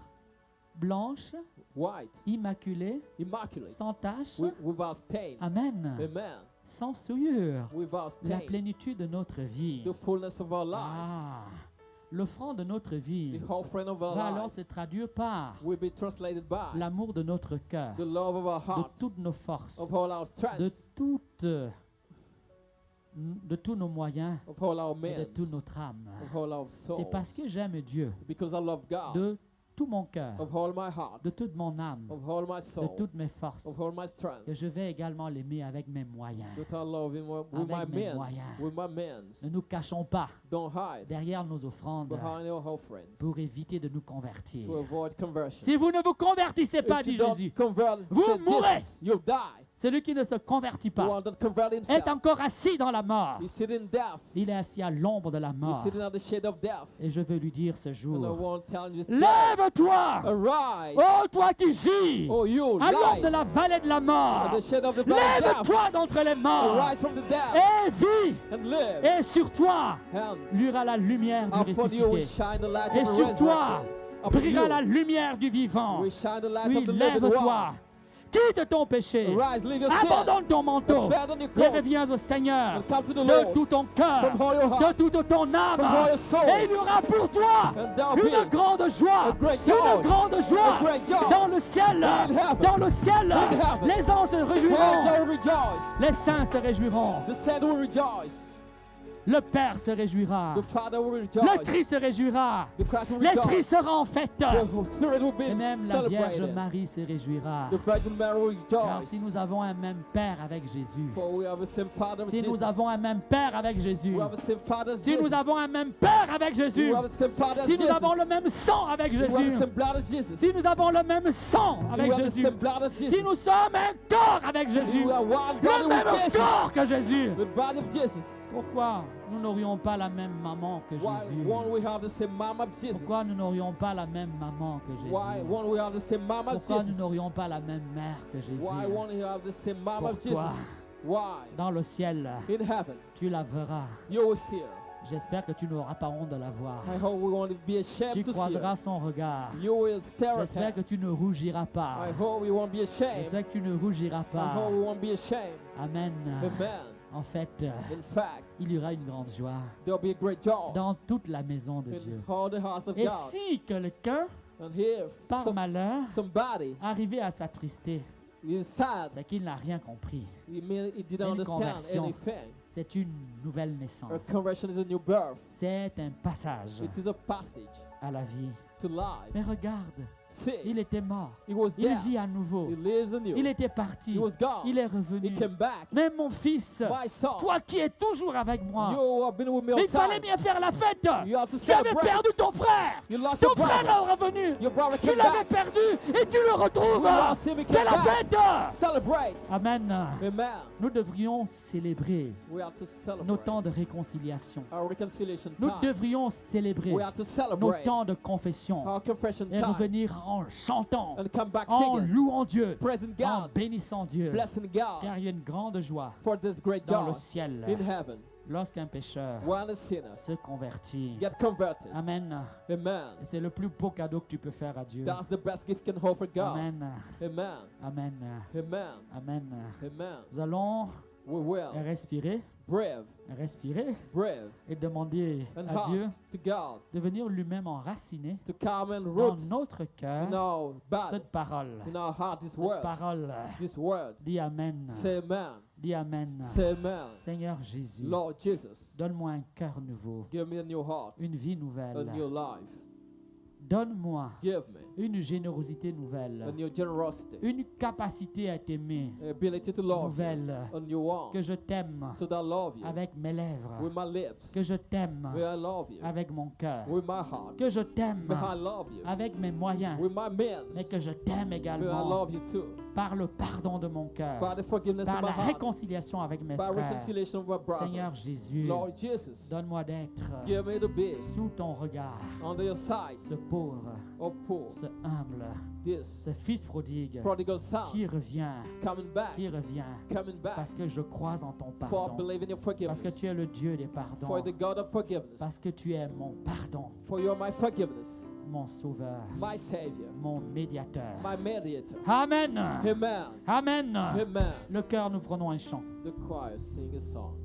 blanche, white, immaculée, immaculate, sans tache. without stain. Amen. Amen. Sans souillure. Without La stain. plénitude de notre vie. The fullness of our life. Ah, l'offrande de notre vie The offering of our va alors life se traduire par will be translated by l'amour de notre cœur, the love of our de heart, toutes nos forces, of all our de strength, tous nos moyens of all our et de means, toute notre âme. of all our souls. C'est parce que j'aime Dieu Because I love God, de tout mon cœur, of all my heart, de toute mon âme, of all my de soul, toutes mes forces, of all my strength, que je vais également l'aimer avec mes moyens. that I love Him with my Avec mes means, moyens. with my means. Ne nous cachons pas Don't hide derrière nos offrandes behind your offerings pour éviter de nous convertir. to avoid conversion. Si vous ne vous convertissez pas, If dit you don't Jésus, convert, vous said mourrez. Jesus, you die. celui qui ne se convertit The pas one that convert est himself, encore assis dans la mort. he's sitting in death. Il est assis à l'ombre de la He's mort. sitting at the shade of death. Et je veux lui dire ce And I jour, want to tell you this day, lève-toi, arise, ô toi qui gis oh you, à l'ombre de lie la vallée de la at mort. the shade of the valley of death. Lève-toi d'entre les morts Arise from the death et vis. and live. Et sur toi And luira la lumière du upon you will ressuscité. shine the light Et of the sur toi resurrected. Upon brillera la you lumière du vivant. will shine the light Oui, of the living lève-toi. one. Quitte ton péché. Arise, leave your sin, Abandonne ton manteau. abandon your Et coat, reviens au Seigneur and come to the de Lord tout ton cœur, from all your de heart, toute ton âme. from all your soul. Et il y aura pour toi And there'll une be grande joie, a great joy, une grande joie a great joy dans le ciel, in heaven, dans le ciel. in heaven. Les anges se Angels réjouiront, rejoice. les saints se réjouiront, The saint will rejoice. le Père se réjouira, The Father will le rejoice. Christ se réjouira, The Christ will l'Esprit rejoice. sera en fête, The Spirit will et be même la Vierge celebrated. Marie se réjouira. The Virgin Mary will Car rejoice. si nous avons un même Père avec Jésus, For we have the same Father as si Jesus. nous avons un même Père avec Jésus, We have the same Father as si Jesus. nous avons un même Père avec Jésus, We have the same Father as si nous Jesus. avons le même sang avec We have the Jésus, same blood as Jesus. si nous avons le même sang We avec have the Jésus, same blood as Jesus. si nous sommes un corps avec Jésus, We are one le body même with Jesus. corps que Jésus, The body of Jesus. pourquoi nous n'aurions pas la même maman que Why Jésus? won't we have the same mama of Jesus? Pourquoi nous n'aurions pas la même maman que Why Jésus? won't we have the same mama of Pourquoi nous Jesus? n'aurions pas la même mère que Why Jésus? won't we have the same mama of Pourquoi? Jesus? Why? Dans le ciel, In heaven, tu la verras. you will see her. J'espère que tu n'auras pas honte de la voir. I hope we won't be ashamed Tu to see croiseras her. son regard. You will stare at J'espère her. que tu ne rougiras pas. I hope we won't be ashamed. J'espère que tu ne rougiras I pas. hope we won't be ashamed. Amen. Amen. En fait, In fact, il y aura une grande joie there'll be a great joy dans toute la maison de Dieu. in all the house of Et God. si quelqu'un, And here, par malheur, somebody arrivé à s'attrister, is sad. c'est qu'il n'a rien compris. He didn't Une understand conversion. anything. C'est une nouvelle naissance. A conversion is a new birth. C'est un passage It is a passage à la vie. to life. Mais regarde, See, il était mort. he was Il there. vit à nouveau. He lives in you. Il était parti. He was gone. Il est He revenu. came back. Mais mon fils, My son, toi qui es toujours avec moi, you have been with me all il fallait time. bien faire la fête. You have to Tu avais celebrate. perdu ton frère. You lost Ton your frère brother. est revenu. Your brother Tu came l'avais back. perdu et tu le retrouves. You lost him, he Fais came la back. fête. Celebrate. Amen. Amen. Nous devrions célébrer We have to nos celebrate temps de réconciliation. our reconciliation Nous time. devrions célébrer We have to nos celebrate temps de confession our confession et time revenir en chantant, and come back en singing, louant Dieu, praising en God, bénissant Dieu. blessing Car God il y a une grande joie for this great dans le joy ciel in heaven lorsqu'un pécheur when a sinner se convertit. get converted. Amen. Amen. Et c'est le plus beau cadeau que tu peux faire à Dieu. That's the best gift you can offer God. Amen. Amen. Amen. Amen. Amen. Amen. Nous allons we will et respirer, brave, respirer brave, et demander and à Dieu ask to God de venir lui-même enraciner to come and dans root notre cœur in our body, cette parole. in our heart, this Cette word, parole. this word. Dis Amen. Say amen. Dis Amen. Say amen. Seigneur Jésus, Lord Jesus, donne-moi un cœur nouveau, give me a new heart, une vie a nouvelle. new life. Donne-moi Give me une générosité a nouvelle, new generosity, une capacité à t'aimer ability to love you, nouvelle, a new one, que je t'aime so that I love you avec mes lèvres, with my lips, que je t'aime where I love you avec mon cœur, with my heart, que je t'aime where I love you avec mes moyens, with my means, mais que je t'aime where I également love you too, par le pardon de mon by cœur, the forgiveness par of la my heart, réconciliation avec mes by frères. reconciliation with my brother. Seigneur Jésus, Lord Jesus, donne-moi d'être give me to be sous ton regard, under your sight ce pauvre, of poor, ce humble, this ce fils prodigue prodigal son, qui revient, coming back, parce que je crois en ton for pardon, believing your parce que forgiveness, tu es le Dieu des pardons, for the God of forgiveness, parce que tu es mon pardon, for you are my forgiveness, mon sauveur, my Savior, mon médiateur. my mediator. Amen. Amen. Amen. Amen. Le cœur, nous prenons un chant. The choir sing a song.